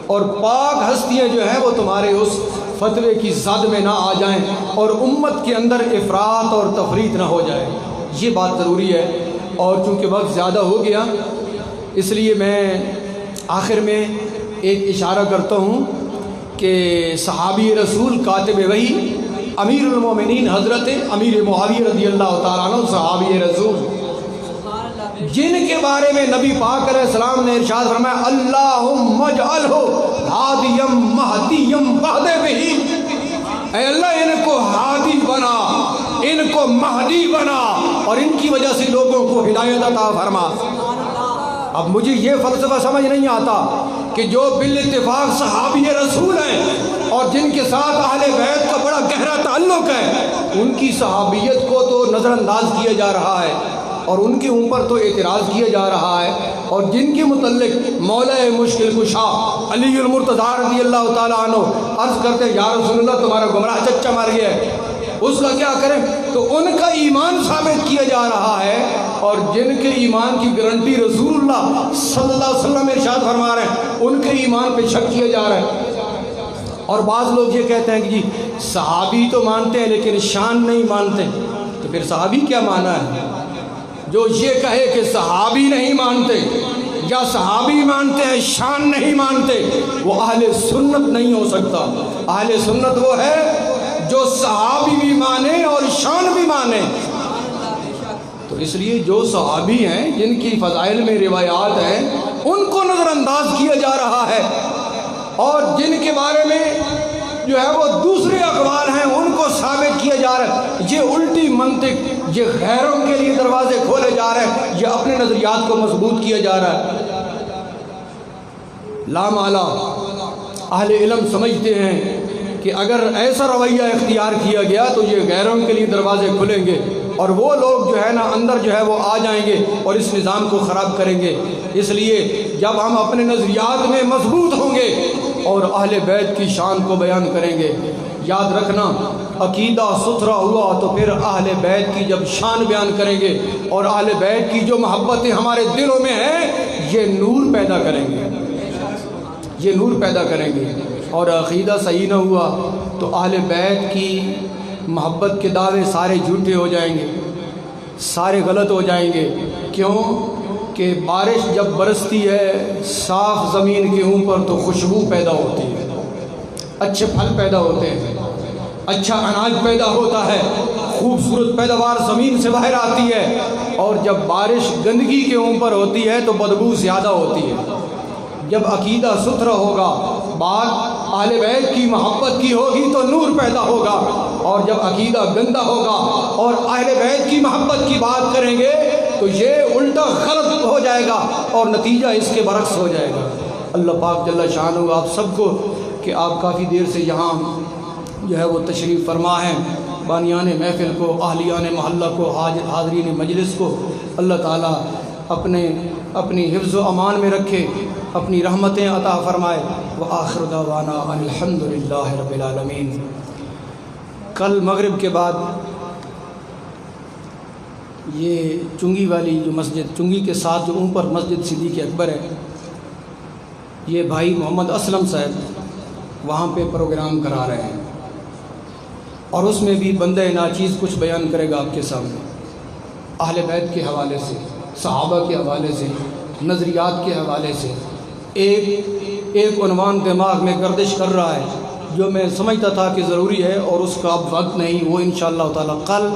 اور پاک ہستیاں جو ہیں وہ تمہارے اس فتوے کی زد میں نہ آ جائیں اور امت کے اندر افراط اور تفریط نہ ہو جائے، یہ بات ضروری ہے۔ اور چونکہ وقت زیادہ ہو گیا اس لیے میں آخر میں ایک اشارہ کرتا ہوں کہ صحابی رسول کاتب وحی امیر المومنین حضرت امیر معاویہ رضی اللہ تعالیٰ عنہ صحابی رسول، جن کے بارے میں نبی پاک علیہ السلام نے ارشاد فرمایا اللہم اجعلہ ہادیم مہدیم وحد بہی، اے اللہ ان کو ہادی بنا، ان کو مہدی بنا اور ان کی وجہ سے لوگوں کو ہدایت عطا فرما۔ اب مجھے یہ فلسفہ سمجھ نہیں آتا کہ جو بالاتفاق صحابی رسول ہیں اور جن کے ساتھ اہل بیت کا بڑا گہرا تعلق ہے، ان کی صحابیت کو تو نظر انداز کیا جا رہا ہے اور ان کے اوپر تو اعتراض کیا جا رہا ہے، اور جن کے متعلق مولا مشکل کشا علی المرتضیٰ رضی اللہ تعالیٰ عنہ عرض کرتے ہیں یا رسول اللہ تمہارا گمراہ چچا مر گیا ہے، اس کا کیا کریں؟ تو ان کا ایمان ثابت کیا جا رہا ہے اور جن کے ایمان کی گارنٹی رسول اللہ صلی اللہ علیہ وسلم ارشاد فرما رہے ہیں ان کے ایمان پہ شک کیا جا رہا ہے۔ اور بعض لوگ یہ کہتے ہیں کہ جی صحابی تو مانتے ہیں لیکن شان نہیں مانتے، تو پھر صحابی کیا مانا ہے؟ جو یہ کہے کہ صحابی نہیں مانتے یا صحابی مانتے ہیں شان نہیں مانتے، وہ اہل سنت نہیں ہو سکتا۔ اہل سنت وہ ہے جو صحابی بھی مانے اور شان بھی مانے۔ تو تو اس لیے جو صحابی ہیں جن کی فضائل میں روایات ہیں ان کو نظر انداز کیا جا رہا ہے، اور جن کے بارے میں جو ہے وہ دوسرے اقوال ہیں ان کو ثابت کیا جا رہا ہے۔ یہ الٹی منطق، یہ غیروں کے لیے دروازے کھولے جا رہے ہیں، یہ اپنے نظریات کو مضبوط کیا جا رہا ہے۔ لامالا اہل علم سمجھتے ہیں کہ اگر ایسا رویہ اختیار کیا گیا تو یہ غیروں کے لیے دروازے کھلیں گے، اور وہ لوگ جو ہے نا اندر جو ہے وہ آ جائیں گے اور اس نظام کو خراب کریں گے۔ اس لیے جب ہم اپنے نظریات میں مضبوط ہوں گے اور اہل بیت کی شان کو بیان کریں گے، یاد رکھنا عقیدہ ستھرا ہوا تو پھر اہل بیت کی جب شان بیان کریں گے اور اہل بیت کی جو محبتیں ہمارے دلوں میں ہیں یہ نور پیدا کریں گے، یہ نور پیدا کریں گے۔ اور عقیدہ صحیح نہ ہوا تو اہل بیت کی محبت کے دعوے سارے جھوٹے ہو جائیں گے، سارے غلط ہو جائیں گے۔ کیوں کہ بارش جب برستی ہے صاف زمین کے اوپر تو خوشبو پیدا ہوتی ہے، اچھے پھل پیدا ہوتے ہیں، اچھا اناج پیدا ہوتا ہے، خوبصورت پیداوار زمین سے باہر آتی ہے۔ اور جب بارش گندگی کے اوپر ہوتی ہے تو بدبو زیادہ ہوتی ہے۔ جب عقیدہ ستھرا ہوگا، بات اہل بیت کی محبت کی ہوگی تو نور پیدا ہوگا، اور جب عقیدہ گندا ہوگا اور اہل بیت کی محبت کی بات کریں گے تو یہ الٹا غلط ہو جائے گا اور نتیجہ اس کے برعکس ہو جائے گا۔ اللہ پاک جل شانہ آپ سب کو کہ آپ کافی دیر سے یہاں جو ہے وہ تشریف فرما ہیں، بانیان محفل کو، اہلیان محلہ کو، حاضرین مجلس کو اللہ تعالیٰ اپنی حفظ و امان میں رکھے، اپنی رحمتیں عطا فرمائے۔ وآخر دعوانا ان الحمدللہ رب العالمین۔ کل مغرب کے بعد یہ چنگی والی جو مسجد، چنگی کے ساتھ جو اوپر مسجد صدیق اکبر ہے، یہ بھائی محمد اسلم صاحب وہاں پہ پروگرام کرا رہے ہیں، اور اس میں بھی بندہ ناچیز کچھ بیان کرے گا آپ کے سامنے، اہل بیت کے حوالے سے، صحابہ کے حوالے سے، نظریات کے حوالے سے۔ ایک عنوان دماغ میں گردش کر رہا ہے جو میں سمجھتا تھا کہ ضروری ہے اور اس کا اب وقت نہیں، وہ انشاءاللہ تعالیٰ کل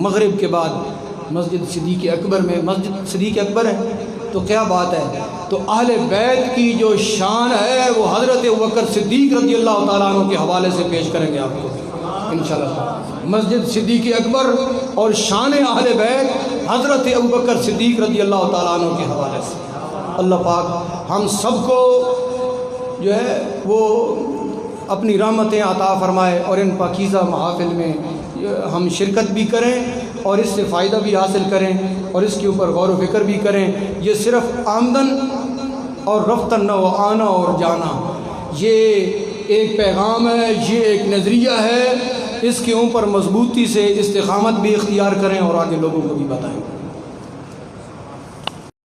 مغرب کے بعد مسجد صدیق اکبر میں، مسجد صدیق اکبر ہے تو کیا بات ہے، تو اہل بیت کی جو شان ہے وہ حضرت ابوبکر صدیق رضی اللہ تعالیٰ عنہ کے حوالے سے پیش کریں گے آپ کو انشاءاللہ۔ مسجد صدیق اکبر اور شان اہل بیت حضرت ابوبکر صدیق رضی اللہ تعالیٰ عنہ کے حوالے سے۔ اللہ پاک ہم سب کو جو ہے وہ اپنی رحمتیں عطا فرمائے، اور ان پاکیزہ محافل میں ہم شرکت بھی کریں اور اس سے فائدہ بھی حاصل کریں اور اس کے اوپر غور و فکر بھی کریں۔ یہ صرف آمدن اور رفتن نہ ہو، آنا اور جانا، یہ ایک پیغام ہے، یہ ایک نظریہ ہے، اس کے اوپر مضبوطی سے استقامت بھی اختیار کریں اور آگے لوگوں کو بھی بتائیں۔